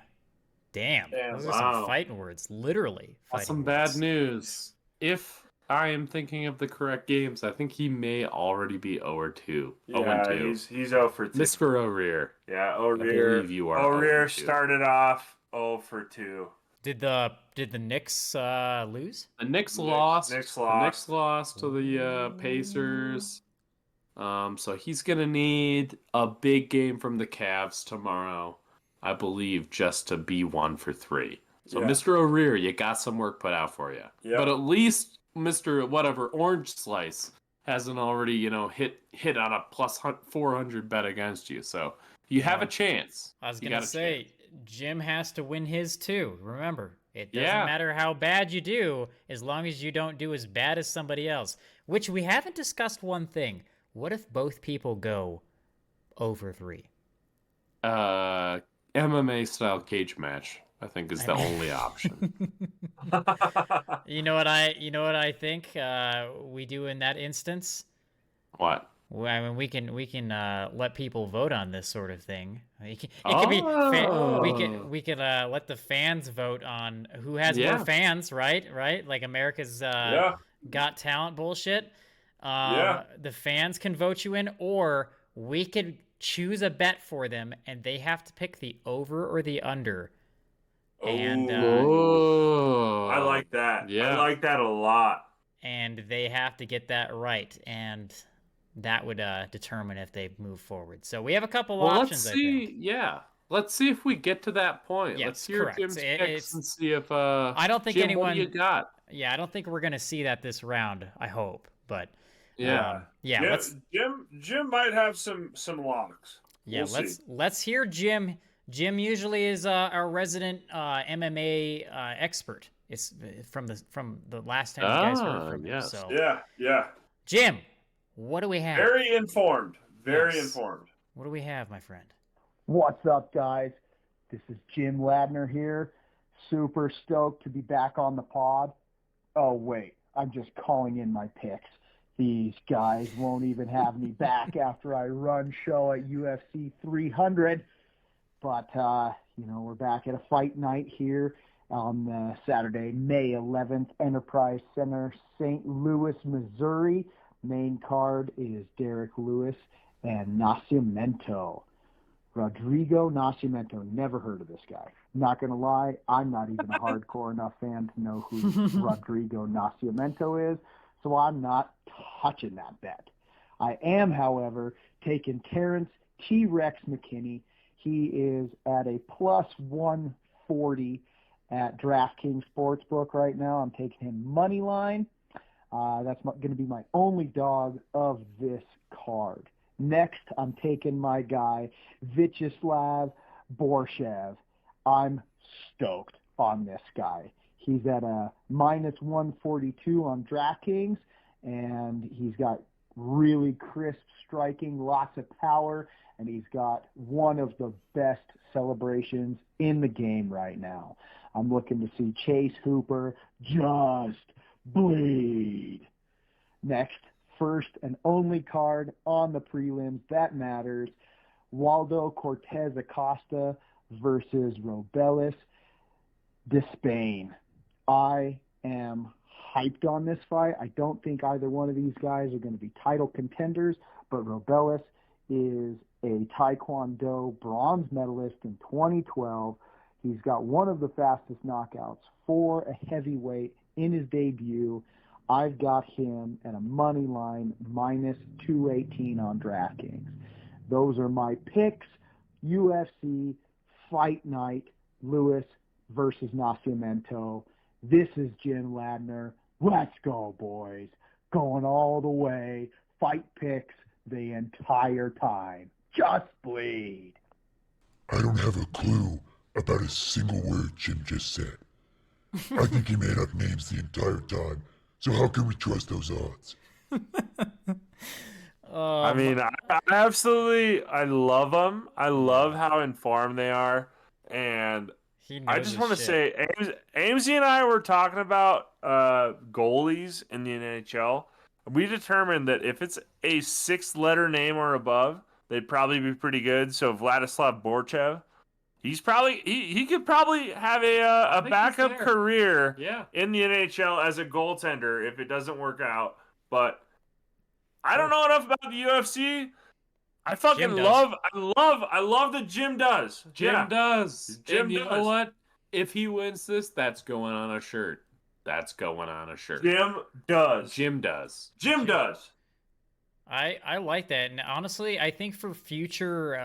Those are wow. some fighting words. Literally. That's Fighting some words. bad news. If I am thinking of the correct games, I think he may already be 0-2. Yeah, 0-2. he's 0 for 2. Mr. O'Rear. Yeah, I O'Rear. believe you are O'Rear 0-2. started off 0 for 2. Did the Knicks lose? The Knicks lost. Knicks The lost. Knicks lost to the Pacers. So he's gonna need a big game from the Cavs tomorrow, I believe, just to be 1 for 3. So Yeah. Mr. O'Rear, you got some work put out for you. Yep. But at least Mr. whatever Orange Slice hasn't already, hit on a plus 400 bet against you. So you have a chance. I was You going got to a say, Jim has to win his too. Remember, it doesn't Yeah. matter how bad you do as long as you don't do as bad as somebody else. Which we haven't discussed one thing. What if both people go over 3? MMA style cage match, I think, is the only option. You know what I think we do in that instance? What? Well, I mean, we can let people vote on this sort of thing. It could be we could let the fans vote on who has more fans, right? Like America's Got Talent bullshit. The fans can vote you in, or we could choose a bet for them, and they have to pick the over or the under. And I like that. Yeah. I like that a lot. And they have to get that right, and that would determine if they move forward. So we have a couple options. Let's see. I think. Yeah, let's see if we get to that point. Yes, let's hear correct. Jim's picks and see if. I don't think Jim, anyone. What do you got? Yeah, I don't think we're gonna see that this round. I hope, but yeah. Jim might have some locks. Yeah, We'll let's hear Jim. Jim usually is our resident MMA expert. It's from the last time you guys heard from him. So yeah. Jim, what do we have? Very informed. Very Yes. informed. What do we have, my friend? What's up, guys? This is Jim Ladner here. Super stoked to be back on the pod. Oh, wait. I'm just calling in my picks. These guys won't even have me back after I run show at UFC 300. But, we're back at a fight night here on Saturday, May 11th, Enterprise Center, St. Louis, Missouri. Main card is Derek Lewis and Nascimento. Rodrigo Nascimento. Never heard of this guy. Not going to lie, I'm not even a hardcore enough fan to know who Rodrigo Nascimento is, so I'm not touching that bet. I am, however, taking Terrence T-Rex McKinney. He is at a plus 140 at DraftKings Sportsbook right now. I'm taking him money line. That's going to be my only dog of this card. Next, I'm taking my guy, Vyacheslav Borshev. I'm stoked on this guy. He's at a minus 142 on DraftKings, and he's got really crisp striking, lots of power, and he's got one of the best celebrations in the game right now. I'm looking to see Chase Hooper just bleed. Next, first and only card on the prelims that matters, Waldo Cortez Acosta versus Robelis Despain. I am hyped on this fight. I don't think either one of these guys are going to be title contenders, but Robelis is a Taekwondo bronze medalist in 2012. He's got one of the fastest knockouts for a heavyweight in his debut. I've got him at a money line minus 218 on DraftKings. Those are my picks. UFC Fight Night, Lewis versus Nascimento. This is Jim Ladner. Let's go, boys. Going all the way. Fight picks the entire time. Just bleed. I don't have a clue about a single word Jim just said. I think he made up names the entire time. So how can we trust those odds? I mean, I love them. I love how informed they are. And I just want to say, Amesy and I were talking about goalies in the NHL. We determined that if it's a 6-letter name or above, they'd probably be pretty good. So Vladislav Borchev, he could probably have a backup career in the NHL as a goaltender if it doesn't work out. But I don't know enough about the UFC. I fucking love that Jim does. Jim does. Jim and you does. know what? If he wins this, that's going on a shirt. That's going on a shirt. Jim does. Jim does. Jim does. I like that. And honestly, I think for future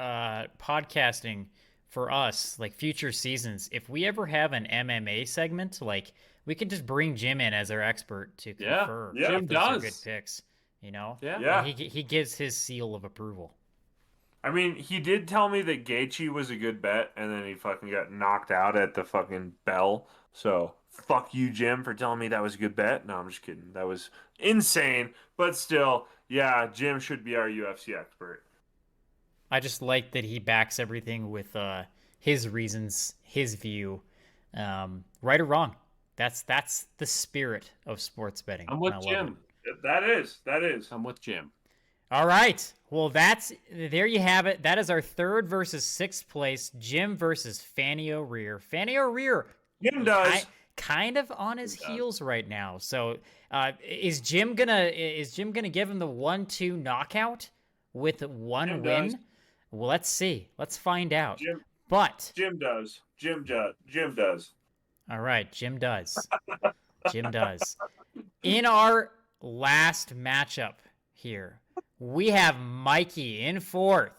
podcasting for us, like future seasons, if we ever have an MMA segment, like we can just bring Jim in as our expert to confer. Yeah. Jim does good picks. You know? Yeah. He gives his seal of approval. I mean, he did tell me that Gaethje was a good bet, and then he fucking got knocked out at the fucking bell. So, fuck you, Jim, for telling me that was a good bet. No, I'm just kidding. That was insane. But still, yeah, Jim should be our UFC expert. I just like that he backs everything with his reasons, his view, right or wrong. That's the spirit of sports betting. I'm with and I love Jim. it. That is. I'm with Jim. All right. Well, there you have it. That is our 3rd versus 6th place. Jim versus Fanny O'Rear. Fanny O'Rear. Jim does. Kind of on his heels right now. So, is Jim gonna give him the 1-2 knockout with one Jim win? does. Well, let's see. Let's find out. Jim does. Jim does. All right, Jim does. Jim does. In our last matchup here, we have Mikey in 4th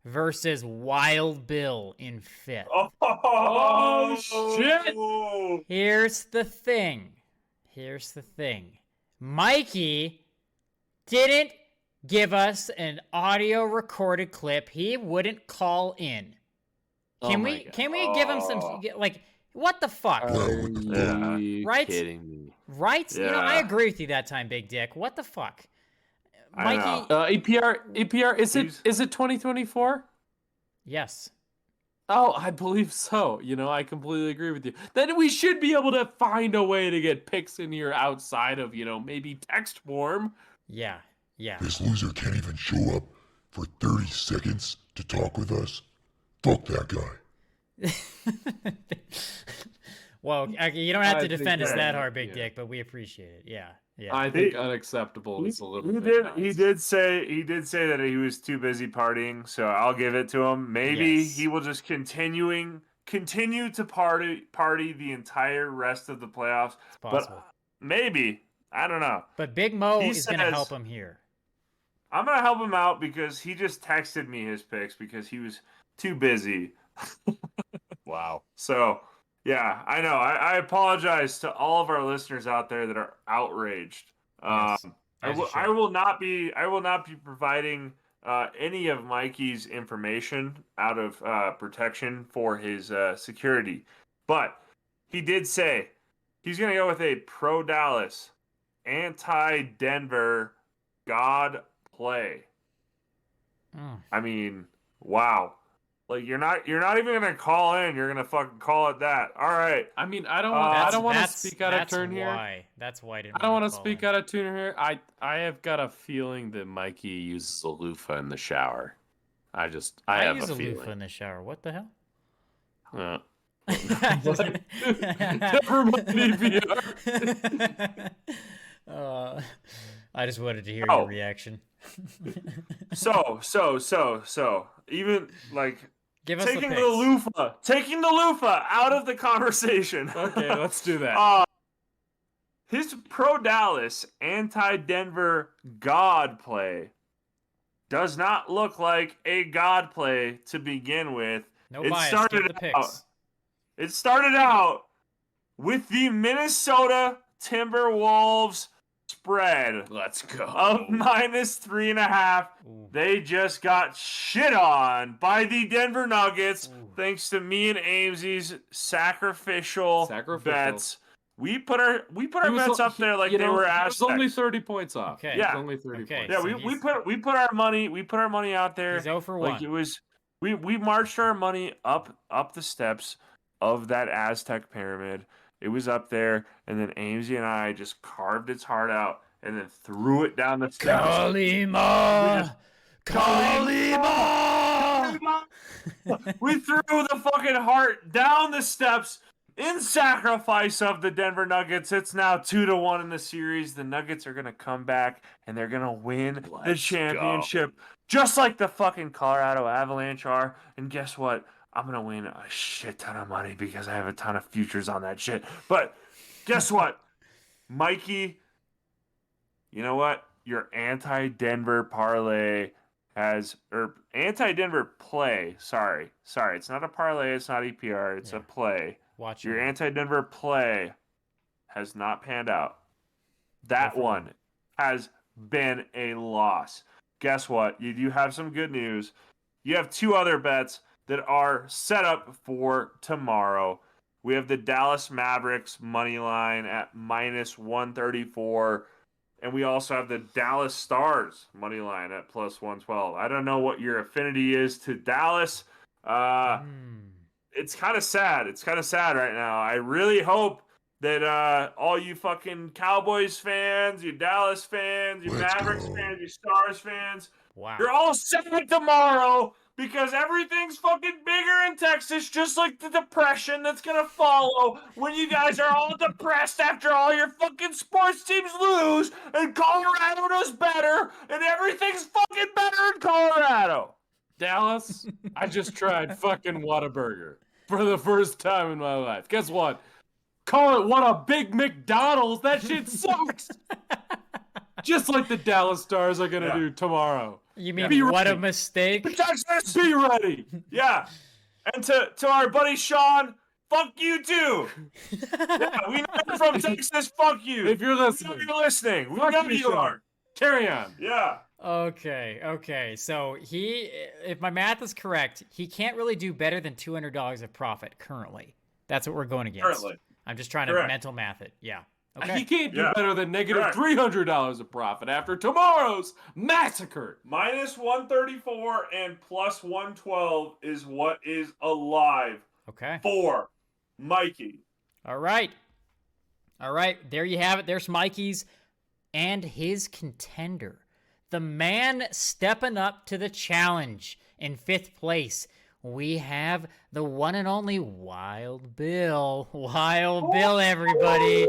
versus Wild Bill in 5th. Oh, shit! Here's the thing. Mikey didn't give us an audio recorded clip. He wouldn't call in. Can we give him some, like, what the fuck? Are you Right? kidding me? Right? You know, I agree with you that time, Big Dick. What the fuck? Mikey. APR, is it 2024? Yes. Oh, I believe so. You know, I completely agree with you. Then we should be able to find a way to get picks in here outside of, maybe text form. Yeah. This loser can't even show up for 30 seconds to talk with us. Fuck that guy. Well, you don't have to I think defend us that- that hard, Big Dick, but we appreciate it. Yeah. I think unacceptable is a little He bit. did. He did say that he was too busy partying. So I'll give it to him. Maybe he will just continue to party the entire rest of the playoffs. It's possible. But maybe, I don't know. But Big Mo He is going to says- help him here. I'm gonna help him out because he just texted me his picks because he was too busy. Wow. So yeah, I know. I apologize to all of our listeners out there that are outraged. Yes, as you I should. will not be providing any of Mikey's information out of protection for his security. But he did say he's going to go with a pro Dallas, anti Denver God play. I mean, wow. Like you're not even gonna call in. You're gonna fucking call it that. All right. I mean, I don't want to speak out of that's turn here. why. That's why I didn't. I don't want to call speak in. out of turn here. I have got a feeling that Mikey uses a loofah in the shower. I have use a a feeling. loofah in the shower. What the hell? Never mind, APR. I just wanted to hear your reaction. So even like Give us the taking picks. the loofah out of the conversation. Okay, let's do that. His pro Dallas, anti Denver God play does not look like a God play to begin with. No bias. Give the picks. It started out with the Minnesota Timberwolves spread. Let's go. Of -3.5. They just got shit on by the Denver Nuggets thanks to me and Amesy's sacrificial bets. We put our bets up there like they were It was only 30 points off. Okay. It was only 30 points. Yeah, we put our money out there. He's 0 for like 1. it was we marched our money up the steps of that Aztec pyramid. It was up there, and then Amesy and I just carved its heart out and then threw it down the steps. Kalima! We threw the fucking heart down the steps in sacrifice of the Denver Nuggets. It's now 2-1 in the series. The Nuggets are gonna come back and they're gonna win the championship, just like the fucking Colorado Avalanche are. And guess what? I'm gonna win a shit ton of money because I have a ton of futures on that shit. But guess what, Mikey? You know what? Your anti-Denver parlay anti-Denver play. Sorry. It's not a parlay. It's not EPR. It's a play. Watch Your it. anti-Denver play has not panned out. That one has been a loss. Guess what? You do have some good news. You have 2 other bets that are set up for tomorrow. We have the Dallas Mavericks money line at -134. And we also have the Dallas Stars money line at +112. I don't know what your affinity is to Dallas. it's kind of sad. It's kind of sad right now. I really hope that all you fucking Cowboys fans, you Dallas fans, you Let's Mavericks go. fans, you Stars fans, Wow. you're all sad tomorrow because everything's fucking bigger in Texas, just like the depression that's gonna follow when you guys are all depressed after all your fucking sports teams lose and Colorado does better and everything's fucking better in Colorado. Dallas, I just tried fucking Whataburger for the first time in my life. Guess what? Call it what a big McDonald's. That shit sucks. Just like the Dallas Stars are gonna do tomorrow. You mean Be what a ready. mistake? Texas, Be ready. yeah. And to our buddy Sean, fuck you too. Yeah, we know you're from Texas. Fuck you. If you're We know listening, you're listening. We fuck know you, you Sean. are. Carry on. Yeah. Okay. So if my math is correct, he can't really do better than $200 of profit currently. That's what we're going against. Currently. I'm just trying to Correct. mental math it. Yeah. He Okay. can't do Yeah. better than negative Correct. $300 of profit after tomorrow's massacre. Minus 134 and plus 112 is what is alive Okay. for Mikey. All right. There you have it. There's Mikey's and his contender. The man stepping up to the challenge in 5th place. We have the one and only Wild Bill. Wild Bill, everybody.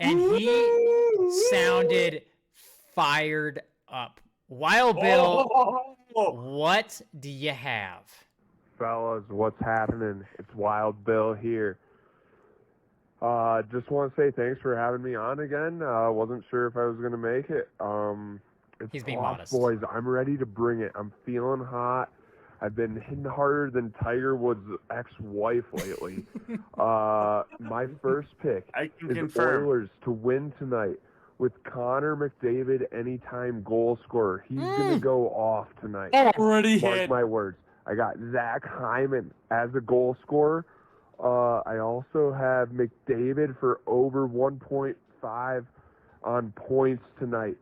And he sounded fired up. Wild Bill, what do you have? Fellas, what's happening? It's Wild Bill here. Just want to say thanks for having me on again. Wasn't sure if I was going to make it. It's He's being tough, modest. boys. I'm ready to bring it. I'm feeling hot. I've been hitting harder than Tiger Woods' ex-wife lately. My first pick I can is confirm. Oilers to win tonight with Connor McDavid anytime goal scorer. He's going to go off tonight. Already Mark hit. my words. I got Zach Hyman as a goal scorer. I also have McDavid for over 1.5 on points tonight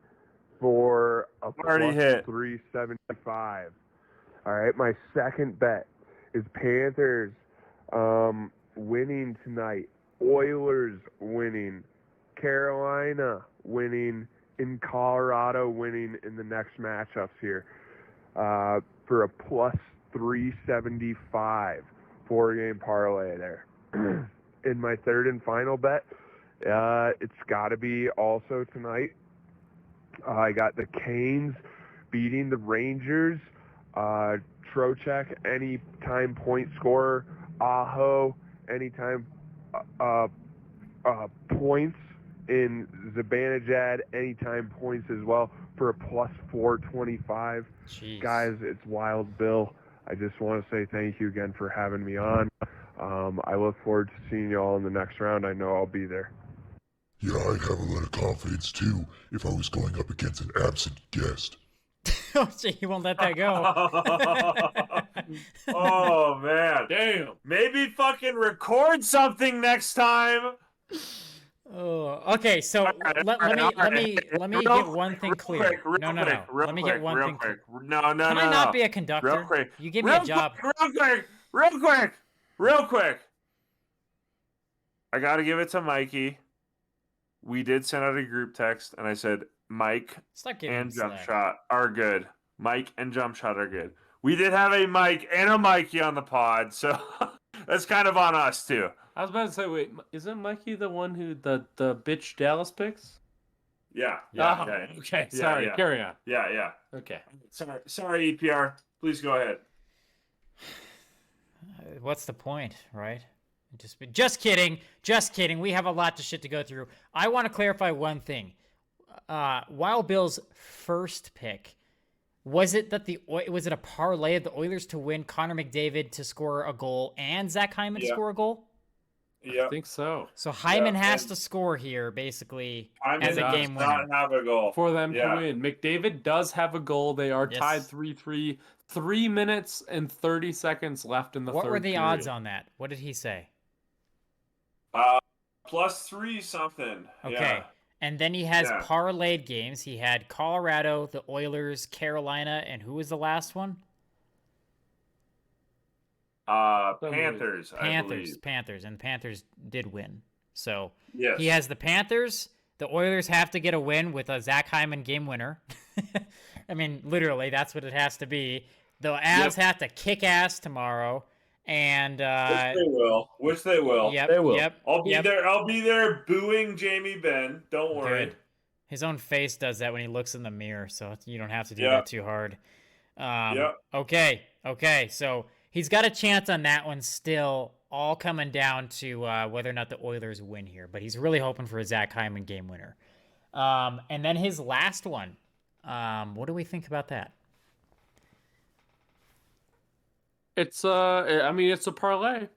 for a Already plus hit. 375. All right, my second bet is Panthers winning tonight, Oilers winning, Carolina winning, in Colorado winning in the next matchups here for a plus 375 4-game parlay there. In my third and final bet, it's got to be also tonight. I got the Canes beating the Rangers. Trocheck, anytime point scorer. Aho, anytime points. In Zibanejad, anytime points as well for a plus 425. Jeez. Guys, it's Wild Bill. I just want to say thank you again for having me on. I look forward to seeing you all in the next round. I know I'll be there. Yeah, I'd have a lot of confidence too if I was going up against an absent guest. Oh, gee, you won't let that go. Oh man. Damn. Maybe fucking record something next time. Oh, okay. So let me get one thing clear. No. Let me get one thing clear. No. Can I not be a conductor? Real quick. You give me a job. Real quick. I gotta give it to Mikey. We did send out a group text, and I said Mike Stop giving and him Jump slack. Shot are good. Mike and Jump Shot are good. We did have a Mike and a Mikey on the pod, so that's kind of on us too. I was about to say, wait, isn't Mikey the one who the bitch Dallas picks? Yeah. Oh, Okay. okay. Yeah, Sorry. yeah. Carry on. Yeah. Okay. Sorry, EPR. Please go ahead. What's the point, right? Just kidding. We have a lot of shit to go through. I want to clarify one thing. Wild Bill's first pick, was it a parlay of the Oilers to win, Connor McDavid to score a goal, and Zach Hyman to score a goal? Yeah. I think so. So Hyman Yeah, has and- to score here, basically, Hyman as a does game winner. not have a goal. For them Yeah. to win. McDavid does have a goal. They are Yes. tied 3-3. 3 minutes and 30 seconds left in the What third were the period. odds on that? What did he say? Plus 3 something. Okay. Yeah. And then he has Yeah. parlayed games. He had Colorado, the Oilers, Carolina, and who was the last one? Panthers, I believe. Panthers, and the Panthers did win. So Yes. he has the Panthers. The Oilers have to get a win with a Zach Hyman game winner. I mean, literally, that's what it has to be. The Avs have to kick ass tomorrow, and Which they will. Yep, They will. Yep, I'll be yep. there. I'll be there booing Jamie Benn. Don't worry. Good. His own face does that when he looks in the mirror, so you don't have to do that too hard. Okay. So he's got a chance on that one still, all coming down to whether or not the Oilers win here. But he's really hoping for a Zach Hyman game winner. And then his last one. What do we think about that? It's it's a parlay.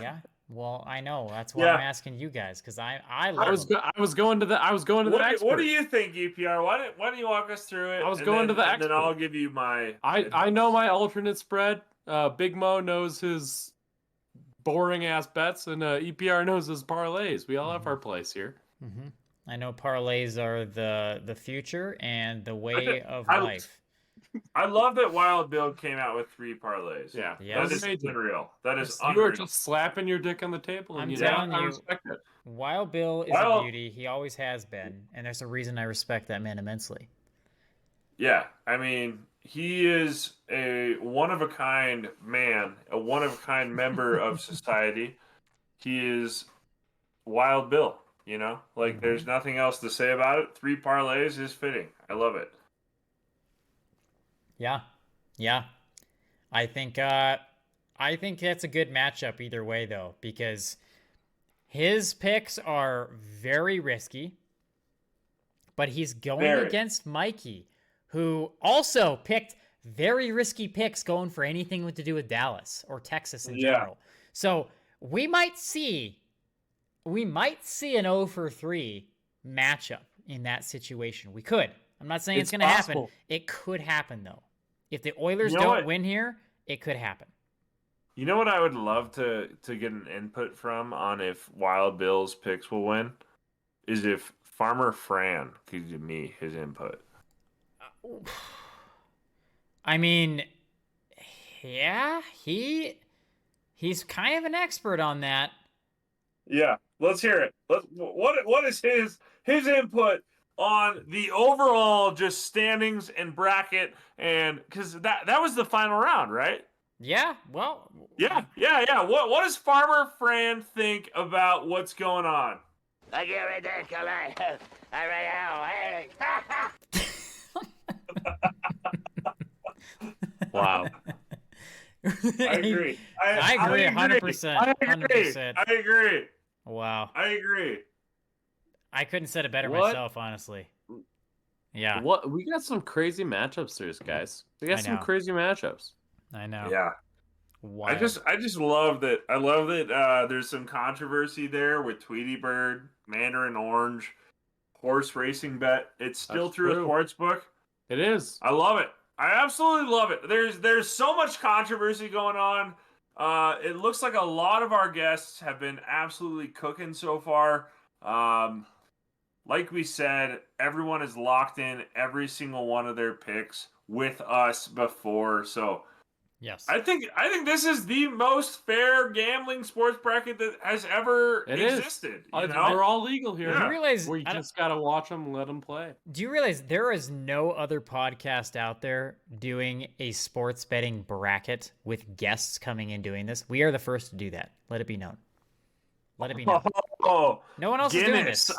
Yeah. Well, I know. That's why I'm asking you guys, because I love him. I was going to the expert. What do you think, EPR? Why don't you walk us through it? I was going to the expert. And then I'll give you my. I know my alternate spread. Big Mo knows his boring ass bets, and EPR knows his parlays. We all have our place here. Mm-hmm. I know parlays are the future and the way of life. I love that Wild Bill came out with 3 parlays. Yeah, that is unreal. That is you unreal. are just slapping your dick on the table. And I'm you telling know, I you, respect it. Wild Bill is a beauty. He always has been, and there's a reason I respect that man immensely. Yeah, I mean, he is a one-of-a-kind man, a one-of-a-kind member of society. He is Wild Bill, you know? Like, there's nothing else to say about it. 3 parlays is fitting. I love it. Yeah. I think that's a good matchup either way, though, because his picks are very risky, but he's going against Mikey, who also picked very risky picks going for anything to do with Dallas or Texas in general. So we might see an 0 for 3 matchup in that situation. We could. I'm not saying it's going to happen. It could happen, though. If the Oilers don't win here, it could happen. You know what I would love to get an input from on if Wild Bill's picks will win? Is if Farmer Fran could give me his input. I mean, yeah, he's kind of an expert on that. Yeah, let's hear it. What is his input on the overall just standings and bracket, and because that was the final round, right? Yeah, well, yeah. What does Farmer Fran think about what's going on? Wow. I agree. I agree 100%. 100%. I agree. Wow. I agree. I couldn't said it better myself, honestly. Yeah. What we got some crazy matchups here, guys. We got some crazy matchups. I know. Yeah. Wild. I just love that. I love that there's some controversy there with Tweety Bird, Mandarin Orange, horse racing bet. It's still through a sports book. It is. I love it. I absolutely love it. There's so much controversy going on. It looks like a lot of our guests have been absolutely cooking so far. Like we said, everyone is locked in every single one of their picks with us before. So yes, I think this is the most fair gambling sports bracket that has ever existed. You know? They're all legal here. Do you realize you just gotta watch them and let them play. Do you realize there is no other podcast out there doing a sports betting bracket with guests coming in doing this? We are the first to do that. Let it be known. Let it be known. Oh, no one else is doing this.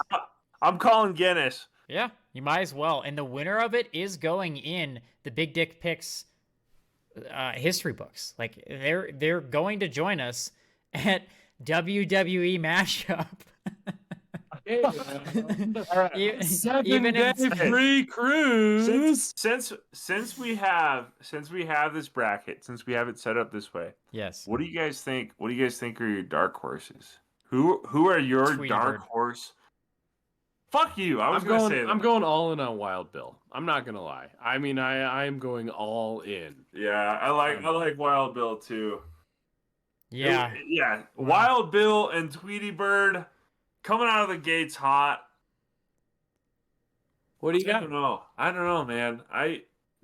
I'm calling Guinness. Yeah, you might as well. And the winner of it is going in the Big Dick Picks history books. Like they're going to join us at WWE Mashup. Even free cruise. Since we have this bracket, since we have it set up this way. Yes. What do you guys think? What do you guys think are your dark horses? Who are your dark horse? Fuck you! I'm going all in on Wild Bill. I'm not gonna lie. I mean, I'm going all in. Yeah, I like Wild Bill too. Yeah. Yeah. Wild Bill and Tweety Bird coming out of the gates hot. What do you got? I don't know, man.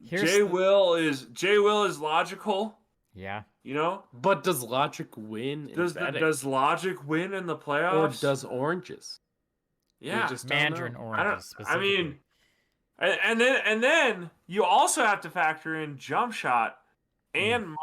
Jay Will is logical. Yeah. You know, But does logic win in betting? does logic win in the or playoffs? does oranges? yeah, We just don't Mandarin know. I don't. oranges I specifically. mean, and then you also have to factor in jump shot and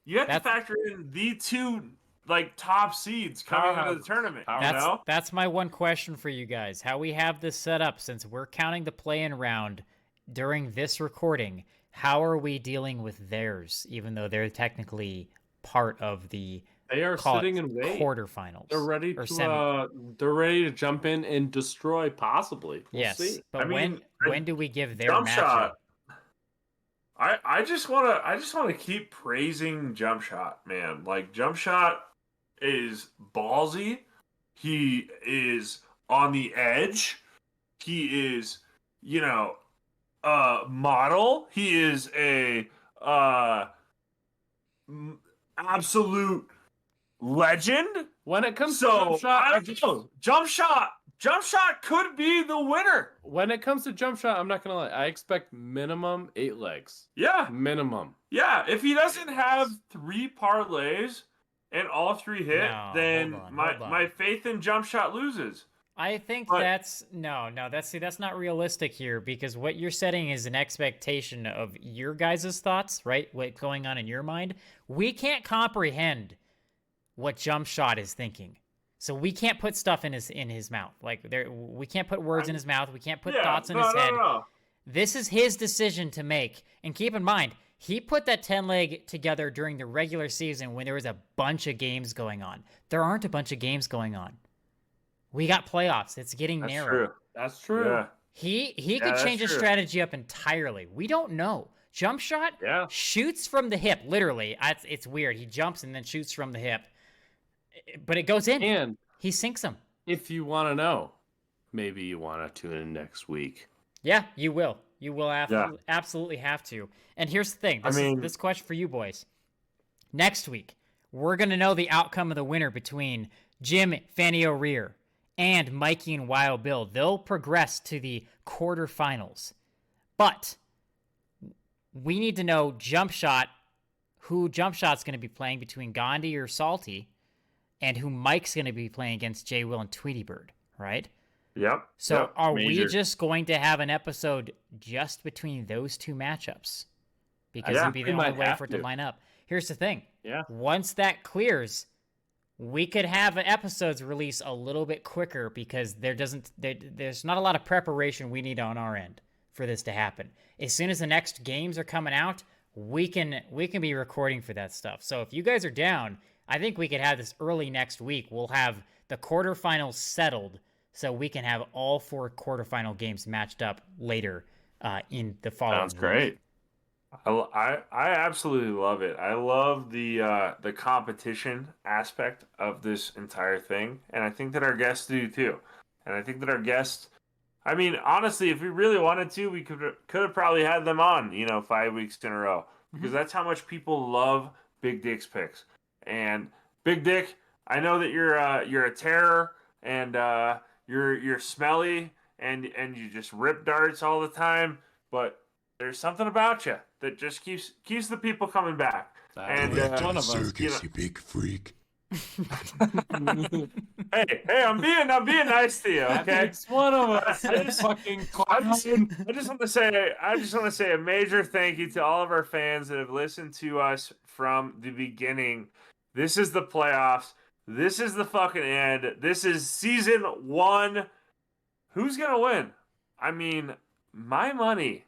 you have That's- to factor in the two like top seeds coming into the Powerhouses. tournament. You That's know, that's my one question for you guys. How we have this set up, since we're counting the play-in round during this recording, how are we dealing with theirs, even though they're technically part of the They are call sitting it in wait. quarterfinals? They're ready or to they're ready to jump in and destroy, possibly. We'll yes, see. but I mean, when do we give their jump matchup? shot. I just wanna keep praising jump shot, man. Like jump shot is ballsy. He is on the edge. He is, you know, model. He is a absolute legend. When it comes So to jump shot, I don't know. Jump shot could be the winner. when it comes to jump shot, I'm not gonna lie. I expect minimum 8 legs. Yeah, Minimum. yeah. If he doesn't have 3 parlays and all 3 hit, No, then hold on. my faith in jump shot loses. I think But- that's that's not realistic here, because what you're setting is an expectation of your guys' thoughts, right? What's going on in your mind. We can't comprehend what jump shot is thinking. So we can't put stuff in his mouth. Like we can't put words in his mouth. We can't put thoughts in his head. No. This is his decision to make. And keep in mind, he put that 10 leg together during the regular season when there was a bunch of games going on. There aren't a bunch of games going on. We got playoffs. It's getting That's narrow. true. That's true. Yeah. He Yeah, could that's change his true. strategy up entirely. We don't know. Jump shot Yeah. shoots from the hip, literally. It's weird. He jumps and then shoots from the hip. But it goes in. And He sinks them. if you want to know, maybe you want to tune in next week. Yeah, you will. You will absolutely have to. And here's the thing. This question for you boys. Next week, we're going to know the outcome of the winner between Jim Fanny O'Rear and Mikey and Wild Bill. They'll progress to the quarterfinals. But we need to know jump shot, who jump shot's going to be playing between Gandhi or Salty, and who Mike's going to be playing against Jay Will and Tweety Bird, right? Yep. So yep, are major. we just going to have an episode just between those two matchups? Because Yeah, it'd be the we only might way have for it to to. line up. Here's the thing. Yeah. Once that clears, we could have episodes release a little bit quicker, because there's not a lot of preparation we need on our end for this to happen. As soon as the next games are coming out, we can be recording for that stuff. So if you guys are down, I think we could have this early next week. We'll have the quarterfinals settled, so we can have all 4 quarterfinal games matched up later in the following Sounds week. great. I absolutely love it. I love the competition aspect of this entire thing, and I think that our guests do too. And I think that our guests, I mean, honestly, if we really wanted to, we could have probably had them on, 5 weeks in a row, because that's how much people love Big Dick's picks. And Big Dick, I know that you're a terror, and you're smelly, and you just rip darts all the time, but there's something about you that just keeps the people coming back. And Back to one the of us, circus, you big freak. hey, I'm being nice to you, okay? It's one of us. I just want to say a major thank you to all of our fans that have listened to us from the beginning. This is the playoffs. This is the fucking end. This is season 1. Who's gonna win? I mean, my money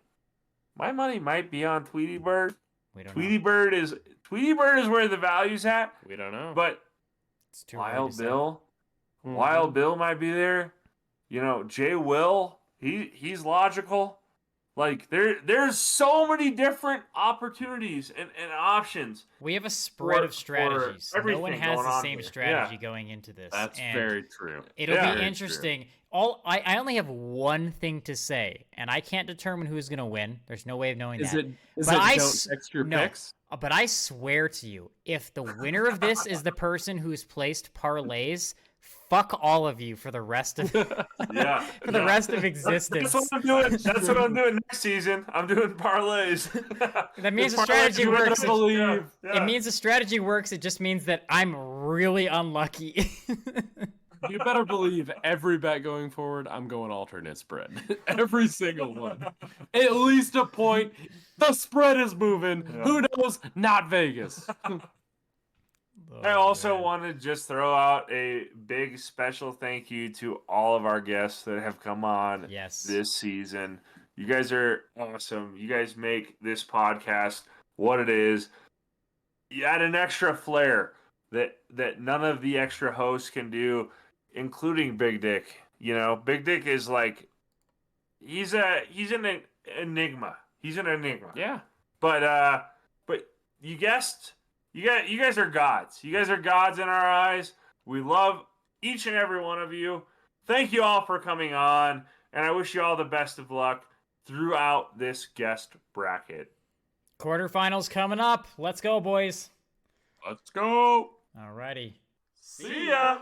might be on Tweety Bird. We don't Tweety Bird is where the value's at. We don't know. But It's too early to Wild say. Bill, Mhm. Wild Bill might be there. Jay Will, he's logical. Like there's so many different opportunities and options. We have a spread for of strategies. No one everything has going the on same here. strategy Yeah. going into this. That's and very true. It'll Yeah. be Very interesting. I only have one thing to say, and I can't determine who's going to win. There's no way of knowing Is that. it But I don't s- text your no. picks? But I swear to you, if the winner of this is the person who's placed parlays fuck all of you for the rest of Yeah. for the rest of existence. That's what I'm doing. That's what I'm doing next season. I'm doing parlays. That means the Parlays, strategy you better works. believe. It means the strategy works. It just means that I'm really unlucky. You better believe every bet going forward, I'm going alternate spread. Every single one. At least a point. The spread is moving. Yeah. Who knows? Not Vegas. I also want to just throw out a big special thank you to all of our guests that have come on this season. You guys are awesome. You guys make this podcast what it is. You add an extra flair that none of the extra hosts can do, including Big Dick. You know, Big Dick is like he's an enigma. He's an enigma. Yeah. But you guessed. You guys are gods. You guys are gods in our eyes. We love each and every one of you. Thank you all for coming on, and I wish you all the best of luck throughout this guest bracket. Quarterfinals coming up. Let's go, boys. Let's go. Alrighty. See ya.